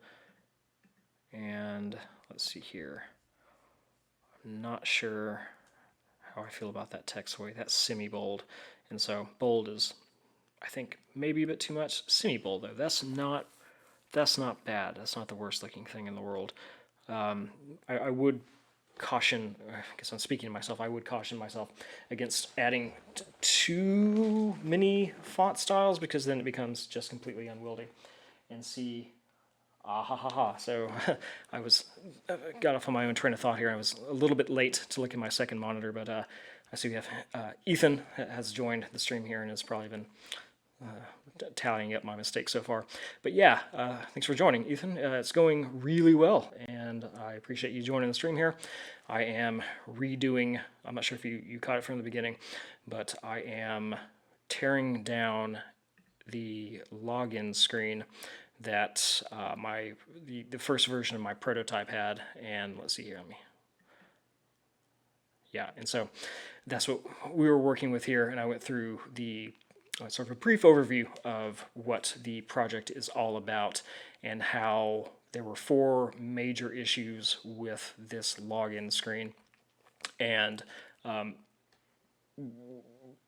and let's see here. I'm not sure how I feel about that text weight. That's semi-bold, and so bold is, I think, maybe a bit too much. Semi-bold though, that's not bad. That's not the worst looking thing in the world. I would caution, I guess I'm speaking to myself, I would caution myself against adding too many font styles, because then it becomes just completely unwieldy. And see, so I got off on my own train of thought here. I was a little bit late to look at my second monitor, but I see we have Ethan has joined the stream here and has probably been tallying up my mistakes so far. But yeah, thanks for joining, Ethan. It's going really well, and I appreciate you joining the stream here. I am redoing, I'm not sure if you caught it from the beginning, but I am tearing down the login screen that the first version of my prototype had, and let's see here, and so that's what we were working with here, and I went through the sort of a brief overview of what the project is all about and how there were 4 major issues with this login screen. And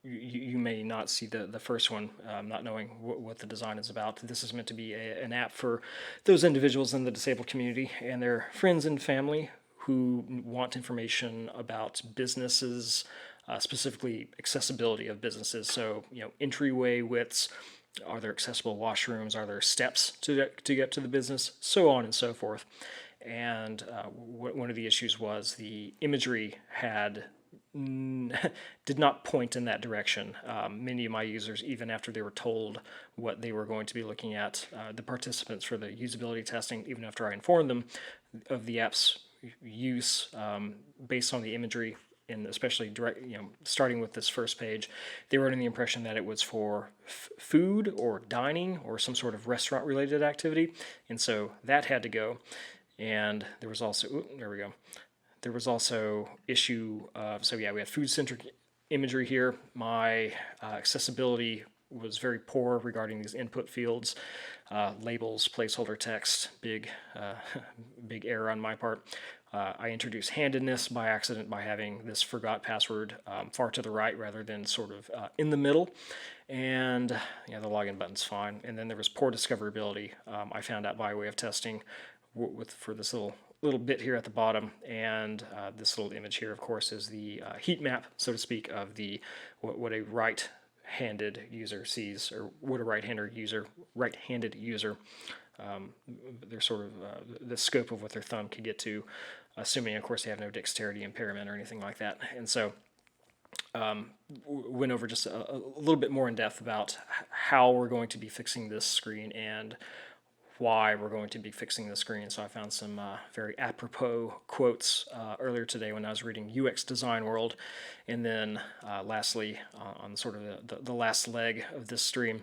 you may not see the first one, not knowing what the design is about. This is meant to be an app for those individuals in the disabled community and their friends and family who want information about businesses, specifically accessibility of businesses. So, entryway widths, are there accessible washrooms, are there steps to get to the business, so on and so forth. And one of the issues was the imagery did not point in that direction. Many of my users, even after they were told what they were going to be looking at, the participants for the usability testing, even after I informed them of the app's use based on the imagery, and especially starting with this first page, they were under the impression that it was for food or dining or some sort of restaurant-related activity, and so that had to go. And there was also, there we go. There was also issue of, so yeah, we had food-centric imagery here. My accessibility was very poor regarding these input fields, labels, placeholder text, big error on my part. I introduced handedness by accident by having this forgot password far to the right rather than sort of in the middle. And yeah, the login button's fine. And then there was poor discoverability. I found out by way of testing for this little bit here at the bottom, and this little image here, of course, is the heat map, so to speak, of what a right-handed user sees, or what a right-handed user, they're sort of the scope of what their thumb can get to, assuming, of course, they have no dexterity impairment or anything like that. And so went over just a little bit more in depth about how we're going to be fixing this screen and why we're going to be fixing the screen. So I found some very apropos quotes earlier today when I was reading UX Design World. And then lastly, on sort of the last leg of this stream,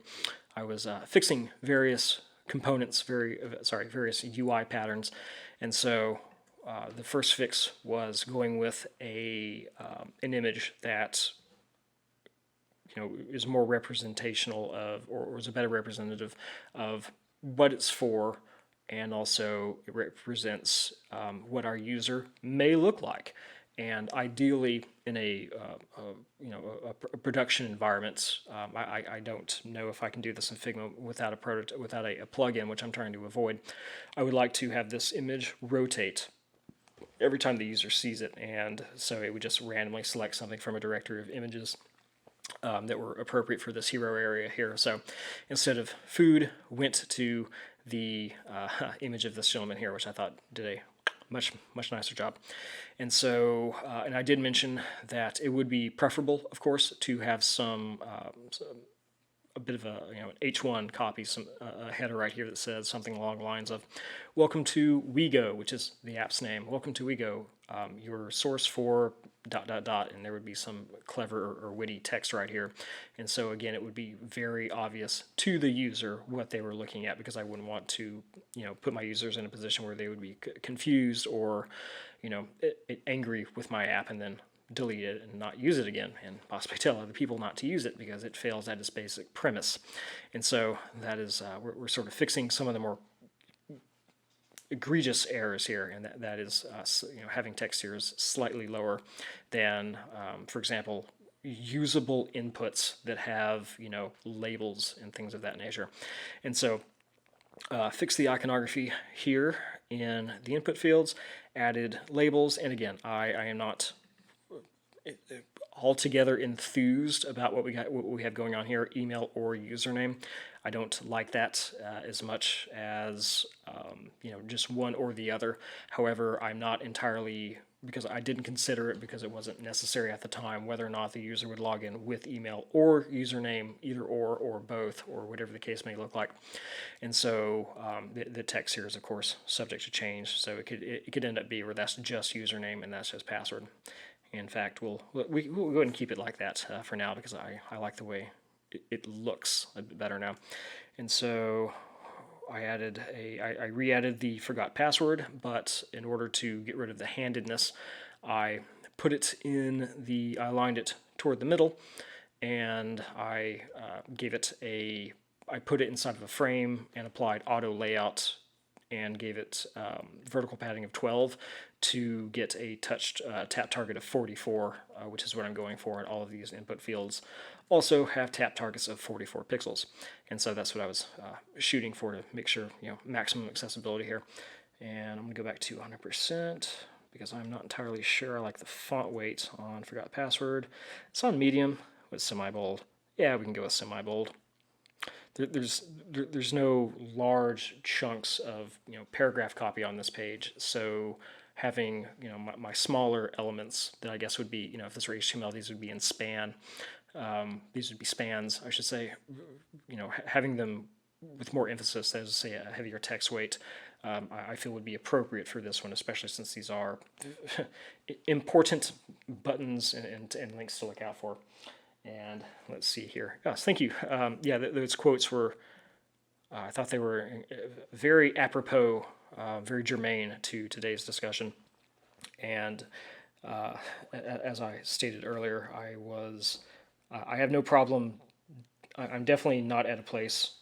I was fixing various components, various UI patterns. And so the first fix was going with an image that is more representational of, or is a better representative of what it's for, and also it represents what our user may look like. And ideally, in a production environment, I don't know if I can do this in Figma without a plugin, which I'm trying to avoid. I would like to have this image rotate every time the user sees it, and so it would just randomly select something from a directory of images that were appropriate for this hero area here. So instead of food, went to the image of this gentleman here, which I thought did a much nicer job. And so, and I did mention that it would be preferable, of course, to have a bit of an H1 copy, a header right here that says something along the lines of, "Welcome to WeGo," which is the app's name. "Welcome to WeGo, your source for ... and there would be some clever or witty text right here. And so again, it would be very obvious to the user what they were looking at, because I wouldn't want to put my users in a position where they would be confused or angry with my app and then delete it and not use it again, and possibly tell other people not to use it because it fails at its basic premise. And so that is we're sort of fixing some of the more egregious errors here, and that is having text here is slightly lower than, for example, usable inputs that have labels and things of that nature. And so fix the iconography here in the input fields, added labels, and again, I am not altogether enthused about what we have going on here, email or username. I don't like that as much as just one or the other. However, I'm not entirely, because I didn't consider it because it wasn't necessary at the time, whether or not the user would log in with email or username, either or both, or whatever the case may look like. And so the text here is, of course, subject to change. So it could end up being where that's just username and that's just password. In fact, we'll go ahead and keep it like that for now, because I like the way it looks a bit better now. And so I re-added the forgot password, but in order to get rid of the handedness, I put it I aligned it toward the middle, and I put it inside of a frame and applied auto layout and gave it vertical padding of 12 to get a touched tap target of 44, which is what I'm going for in all of these input fields. Also have tap targets of 44 pixels. And so that's what I was shooting for, to make sure, maximum accessibility here. And I'm going to go back to 100%. because I'm not entirely sure I like the font weight on forgot password. It's on medium with semi-bold. Yeah, we can go with semi-bold. There's no large chunks of paragraph copy on this page, so having my smaller elements that I guess would be if this were HTML, these would be in span. These would be spans, I should say. Having them with more emphasis, as say a heavier text weight, I feel would be appropriate for this one, especially since these are important buttons and links to look out for. And let's see here. Yes, thank you. Yeah, those quotes were, I thought they were very apropos, very germane to today's discussion. And as I stated earlier, I have no problem. I'm definitely not at a place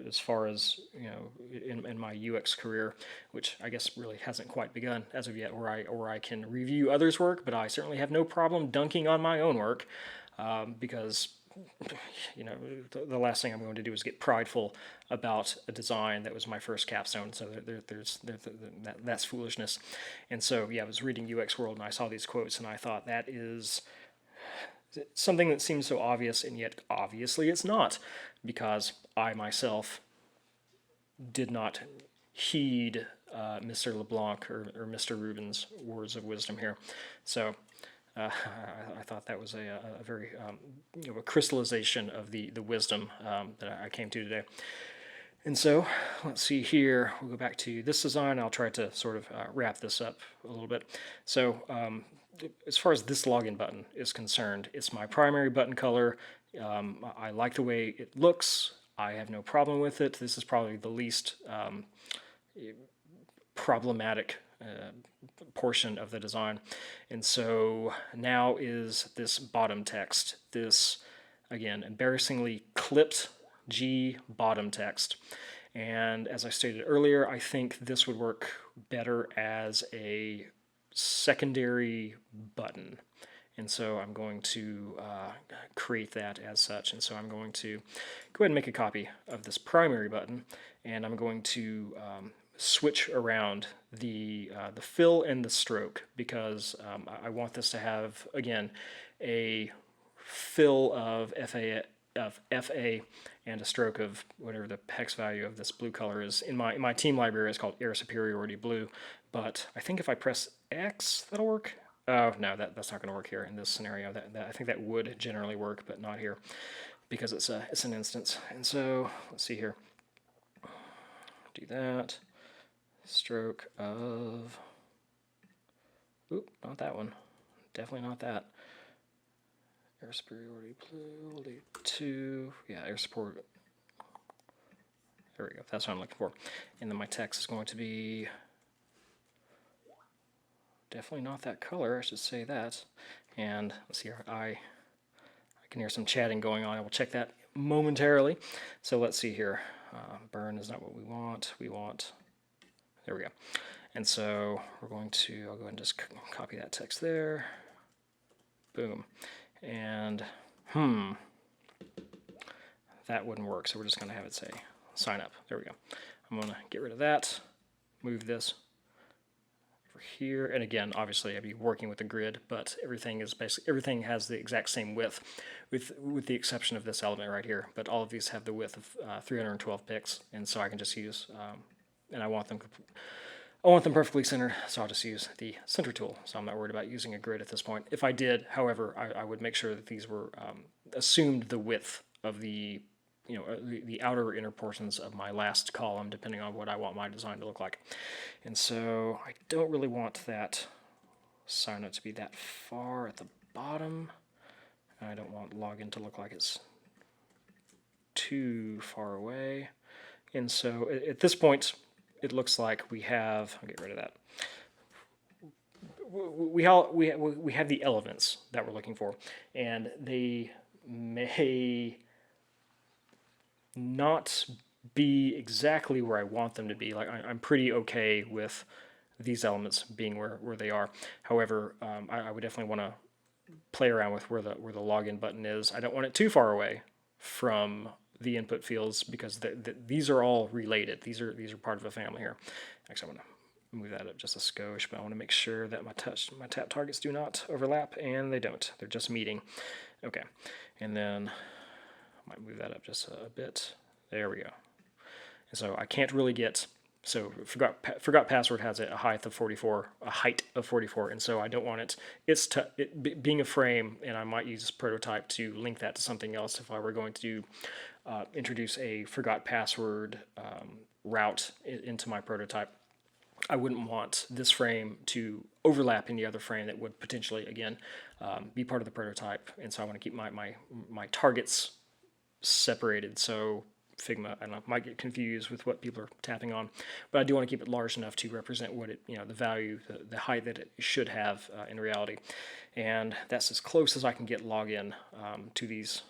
as far as in my UX career, which I guess really hasn't quite begun as of yet, where I can review others' work, but I certainly have no problem dunking on my own work, because the last thing I'm going to do is get prideful about a design that was my first capstone. So that's foolishness. And so yeah, I was reading UX World and I saw these quotes and I thought that is something that seems so obvious, and yet obviously it's not, because I myself did not heed Mr. LeBlanc or Mr. Rubin's words of wisdom here. So I thought that was a very a crystallization of the wisdom that I came to today. And so let's see here. We'll go back to this design. I'll try to sort of wrap this up a little bit. So as far as this login button is concerned, it's my primary button color. I like the way it looks. I have no problem with it. This is probably the least problematic portion of the design. And so now is this bottom text, this, again, embarrassingly clipped G bottom text. And as I stated earlier, I think this would work better as a secondary button. And so I'm going to create that as such. And so I'm going to go ahead and make a copy of this primary button, and I'm going to switch around the fill and the stroke, because I want this to have, again, a fill of FA and a stroke of whatever the hex value of this blue color is. In my team library, it's called Air Superiority Blue, but I think if I press X, that'll work. Oh, no, that's not going to work here in this scenario. I think that would generally work, but not here, because it's an instance. And so let's see here. Do that. Stroke of, oop, not that one. Definitely not that. Air Superiority Blue, we'll do 2. Yeah, Air Support. There we go. That's what I'm looking for. And then my text is going to be definitely not that color, I should say that. And let's see here. I can hear some chatting going on. I will check that momentarily. So let's see here. Burn is not what we want. We want, there we go. And so we're going to, I'll go ahead and just copy that text there. Boom. And that wouldn't work, so we're just going to have it say sign up. There we go. I'm going to get rid of that, move this over here, and again, obviously I'd be working with a grid, but everything has the exact same width, with the exception of this element right here. But all of these have the width of 312 pixels, and so I can just use, and I want them perfectly centered, so I'll just use the center tool. So I'm not worried about using a grid at this point. If I did, however, I would make sure that these were assumed the width of the outer inner portions of my last column, depending on what I want my design to look like. And so I don't really want that sign up to be that far at the bottom. I don't want login to look like it's too far away. And so at this point, it looks like we have, I'll get rid of that. We have the elements that we're looking for, and they may not be exactly where I want them to be. Like I'm pretty okay with these elements being where they are. However, I would definitely want to play around with where the login button is. I don't want it too far away from the input fields, because these are all related. These are part of a family here. Actually, I'm going to move that up just a skosh, but I want to make sure that my tap targets do not overlap, and they don't. They're just meeting. Okay, and then I might move that up just a bit. There we go. And so I can't really get, so forgot password has a height of 44, and so I don't want it being a frame, and I might use this prototype to link that to something else if I were going to introduce a forgot password route into my prototype. I wouldn't want this frame to overlap any other frame that would potentially, again, be part of the prototype. And so I want to keep my targets separated. So Figma, I don't know, might get confused with what people are tapping on, but I do want to keep it large enough to represent what it, the value, the height that it should have in reality. And that's as close as I can get login to these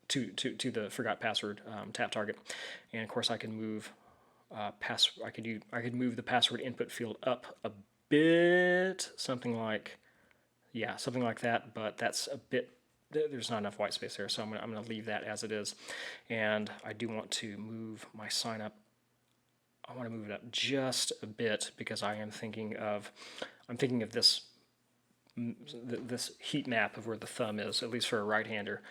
to the forgot password tap target. And of course I can move I could move the password input field up a bit, something like that, but that's a bit, there's not enough white space there, so I'm going to leave that as it is. And I do want to move my sign up. I want to move it up just a bit because I'm thinking of this heat map of where the thumb is, at least for a right-hander.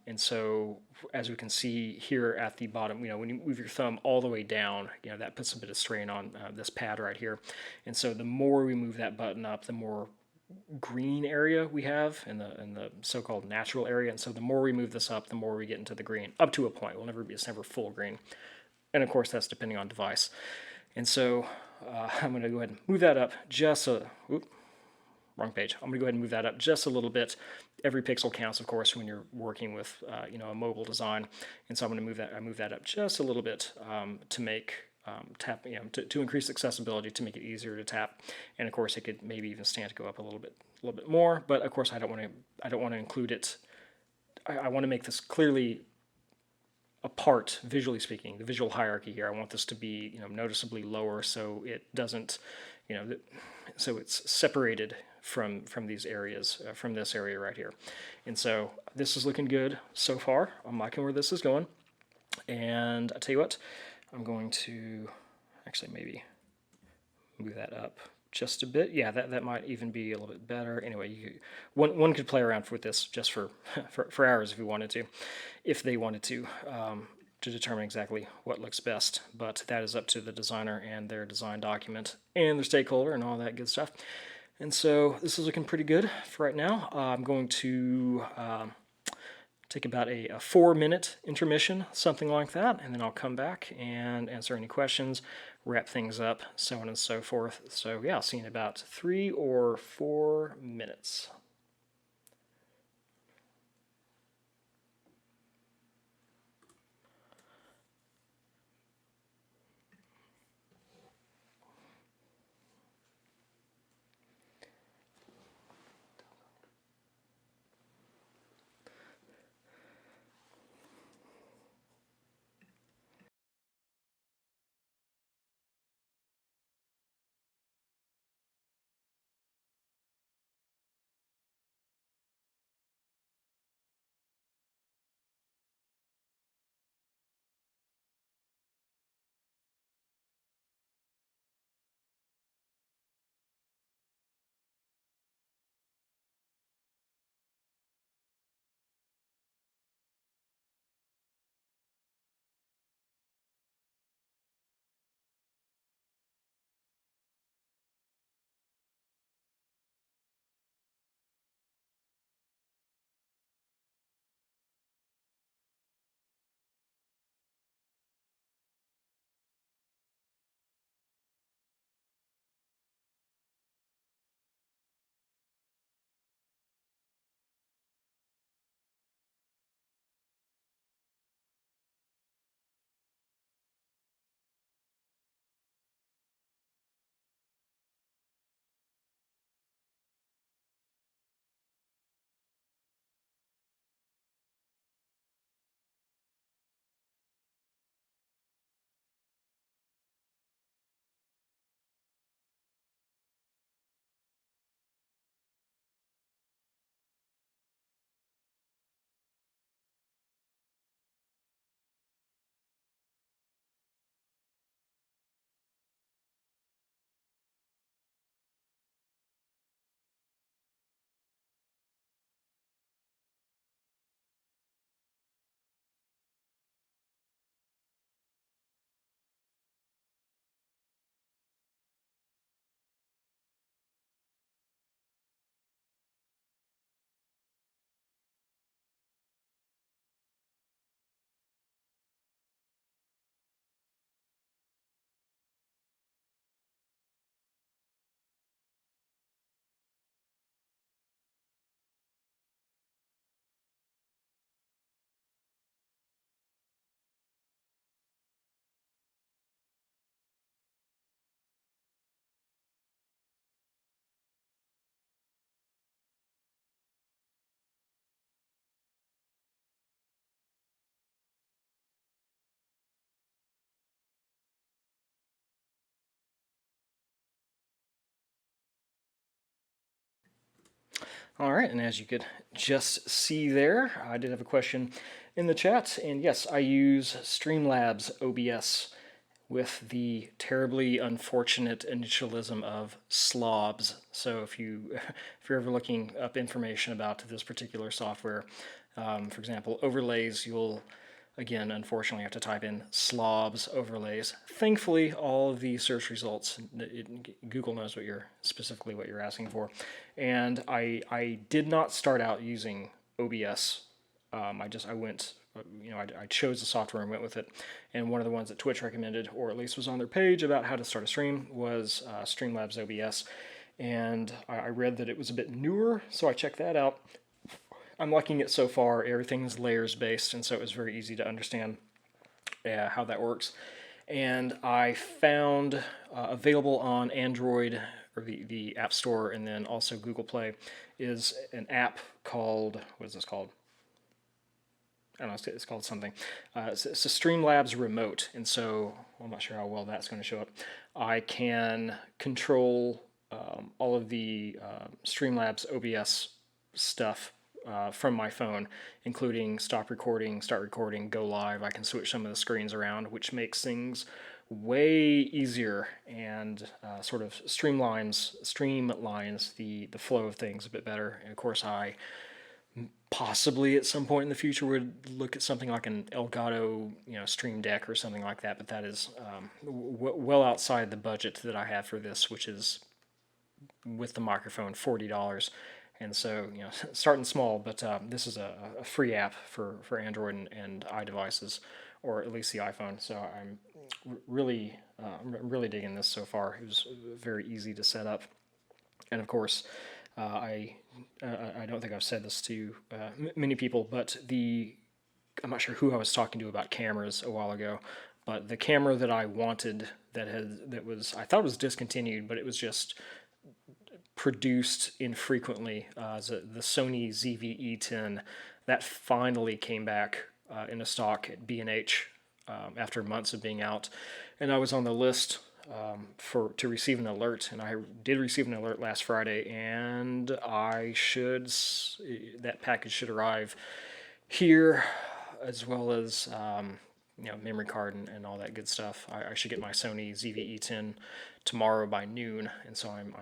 And so, as we can see here at the bottom, when you move your thumb all the way down, that puts a bit of strain on this pad right here. And so the more we move that button up, the more green area we have in the so-called natural area. And so the more we move this up, the more we get into the green, up to a point. It's never full green. And of course, that's depending on device. And so I'm going to go ahead and move that up just a... Wrong page. I'm going to go ahead and move that up just a little bit. Every pixel counts, of course, when you're working with a mobile design, and so I'm going to move that up just a little bit to make tap, to increase accessibility, to make it easier to tap. And of course, it could maybe even stand to go up a little bit more. But of course, I don't want to include it. I want to make this clearly apart, visually speaking, the visual hierarchy here. I want this to be noticeably lower, so it doesn't, so it's separated from these areas, from this area right here. And so this is looking good so far. I'm liking where this is going. And I tell you what, I'm going to actually maybe move that up just a bit. Yeah, that might even be a little bit better. Anyway, one could play around with this just for hours if you wanted to, if they wanted to determine exactly what looks best. But that is up to the designer and their design document and their stakeholder and all that good stuff. And so this is looking pretty good for right now. I'm going to take about a 4-minute intermission, something like that, and then I'll come back and answer any questions, wrap things up, so on and so forth. So yeah, I'll see you in about 3 or 4 minutes. All right, and as you could just see there, I did have a question in the chat, and yes, I use Streamlabs OBS with the terribly unfortunate initialism of slobs. So if you're ever looking up information about this particular software, for example, overlays, you'll again, unfortunately, have to type in slobs overlays. Thankfully, all of the search results, Google knows specifically what you're asking for. And I did not start out using OBS. I went, I chose the software and went with it. And one of the ones that Twitch recommended, or at least was on their page about how to start a stream, was Streamlabs OBS. And I read that it was a bit newer, so I checked that out. I'm liking it so far. Everything's layers based, and so it was very easy to understand how that works. And I found available on Android or the App Store, and then also Google Play, is an app called, what is this called? I don't know, it's called something. It's a Streamlabs Remote, and so I'm not sure how well that's going to show up. I can control all of the Streamlabs OBS stuff from my phone, including stop recording, start recording, go live. I can switch some of the screens around, which makes things way easier and sort of streamlines the flow of things a bit better. And of course, I possibly at some point in the future would look at something like an Elgato, Stream Deck or something like that. But that is well outside the budget that I have for this, which is with the microphone $40. And so, starting small, but this is a free app for Android and iDevices, or at least the iPhone. So I'm really digging this so far. It was very easy to set up, and of course, I don't think I've said this to many people, but I'm not sure who I was talking to about cameras a while ago, but the camera that I wanted I thought was discontinued, but it was just produced infrequently, the Sony ZV-E10, that finally came back into stock at B&H after months of being out, and I was on the list to receive an alert, and I did receive an alert last Friday, and that package should arrive here, as well as memory card and all that good stuff. I should get my Sony ZV-E10 tomorrow by noon, and so I'm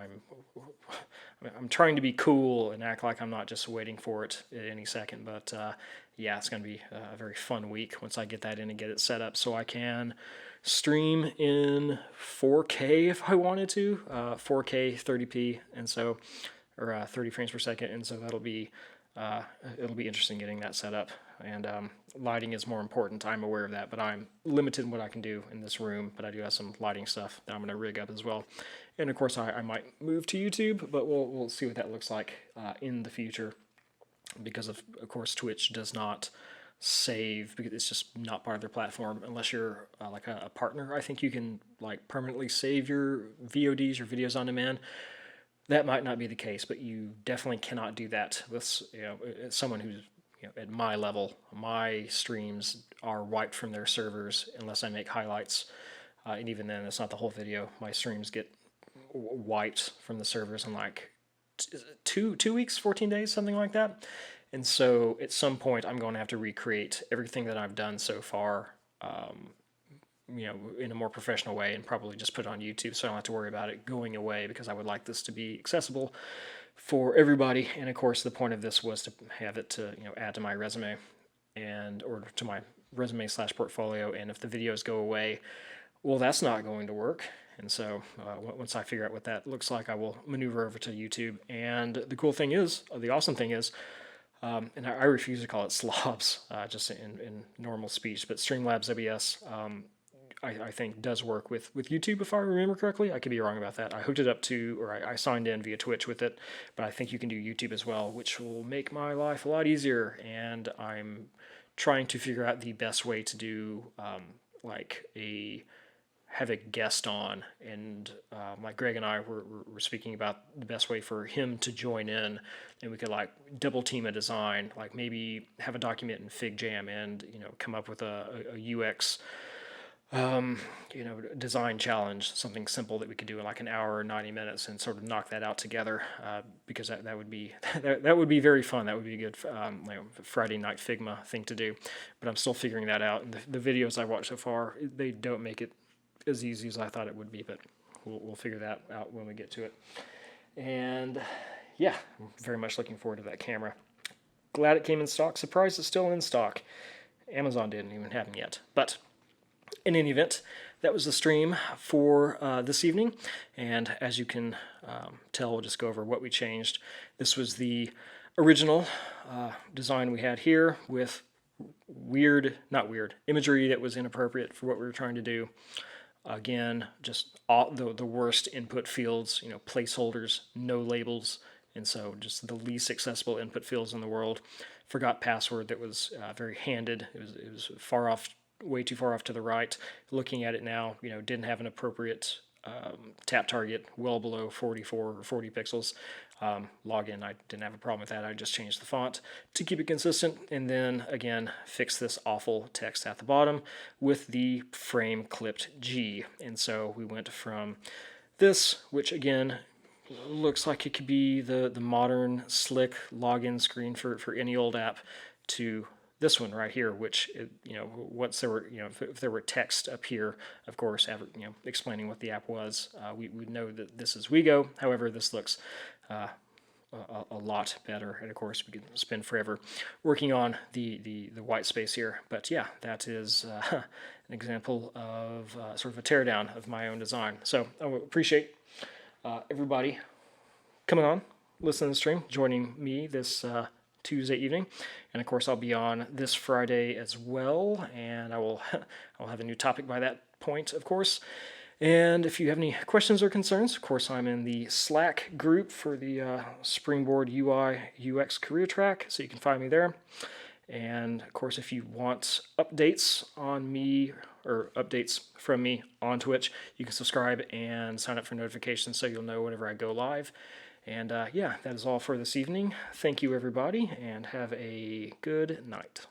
trying to be cool and act like I'm not just waiting for it at any second. But yeah, it's going to be a very fun week once I get that in and get it set up, so I can stream in 4K if I wanted to, 4K 30p, and so or 30 frames per second, and so it'll be interesting getting that set up. And lighting is more important. I'm aware of that, but I'm limited in what I can do in this room. But I do have some lighting stuff that I'm going to rig up as well. And of course, I might move to YouTube, but we'll see what that looks like in the future. Because of course, Twitch does not save, because it's just not part of their platform unless you're like a partner. I think you can like permanently save your VODs or videos on demand. That might not be the case, but you definitely cannot do that with someone who's at my level. My streams are wiped from their servers unless I make highlights, and even then, it's not the whole video. My streams get wiped from the servers in like 2 weeks, 14 days, something like that. And so, at some point, I'm going to have to recreate everything that I've done so far. In a more professional way, and probably just put it on YouTube so I don't have to worry about it going away, because I would like this to be accessible for everybody. And of course, the point of this was to have it to add to my resume or to my resume / portfolio. And if the videos go away, well, that's not going to work. And so once I figure out what that looks like, I will maneuver over to YouTube. And the awesome thing is, and I refuse to call it slobs, just in normal speech, but Streamlabs OBS, I think does work with YouTube, if I remember correctly. I could be wrong about that. I hooked it up I signed in via Twitch with it, but I think you can do YouTube as well, which will make my life a lot easier. And I'm trying to figure out the best way to do have a guest on, and like Greg and I were speaking about the best way for him to join in, and we could like double team a design, like maybe have a document in FigJam and come up with a UX design challenge, something simple that we could do in like an hour or 90 minutes and sort of knock that out together, because that would be that would be very fun. That would be a good Friday night Figma thing to do. But I'm still figuring that out. And the videos I've watched so far, they don't make it as easy as I thought it would be, but we'll figure that out when we get to it. And yeah, I'm very much looking forward to that camera. Glad it came in stock. Surprised it's still in stock. Amazon didn't even have them yet. But in any event, that was the stream for this evening. And as you can tell, we'll just go over what we changed. This was the original design we had here with not weird, imagery that was inappropriate for what we were trying to do. Again, just all the worst input fields, placeholders, no labels, and so just the least accessible input fields in the world. Forgot password that was very handed. It was far off, way too far off to the right. Looking at it now, didn't have an appropriate tap target, well below 44 or 40 pixels. Login, I didn't have a problem with that. I just changed the font to keep it consistent, and then again fix this awful text at the bottom with the frame clipped G. And so we went from this, which again looks like it could be the modern slick login screen for any old app, to this one right here, which, once there were, if there were text up here, of course, explaining what the app was, we would know that this is WeGo. However, this looks a lot better, and of course we could spend forever working on the white space here. But yeah, that is an example of sort of a teardown of my own design. So I appreciate everybody coming on, listening to the stream, joining me this Tuesday evening, and of course I'll be on this Friday as well, and I'll have a new topic by that point, of course. And if you have any questions or concerns, of course I'm in the Slack group for the Springboard UI UX career track, so you can find me there. And of course, if you want updates on me or updates from me on Twitch, you can subscribe and sign up for notifications so you'll know whenever I go live. And yeah, that is all for this evening. Thank you, everybody, and have a good night.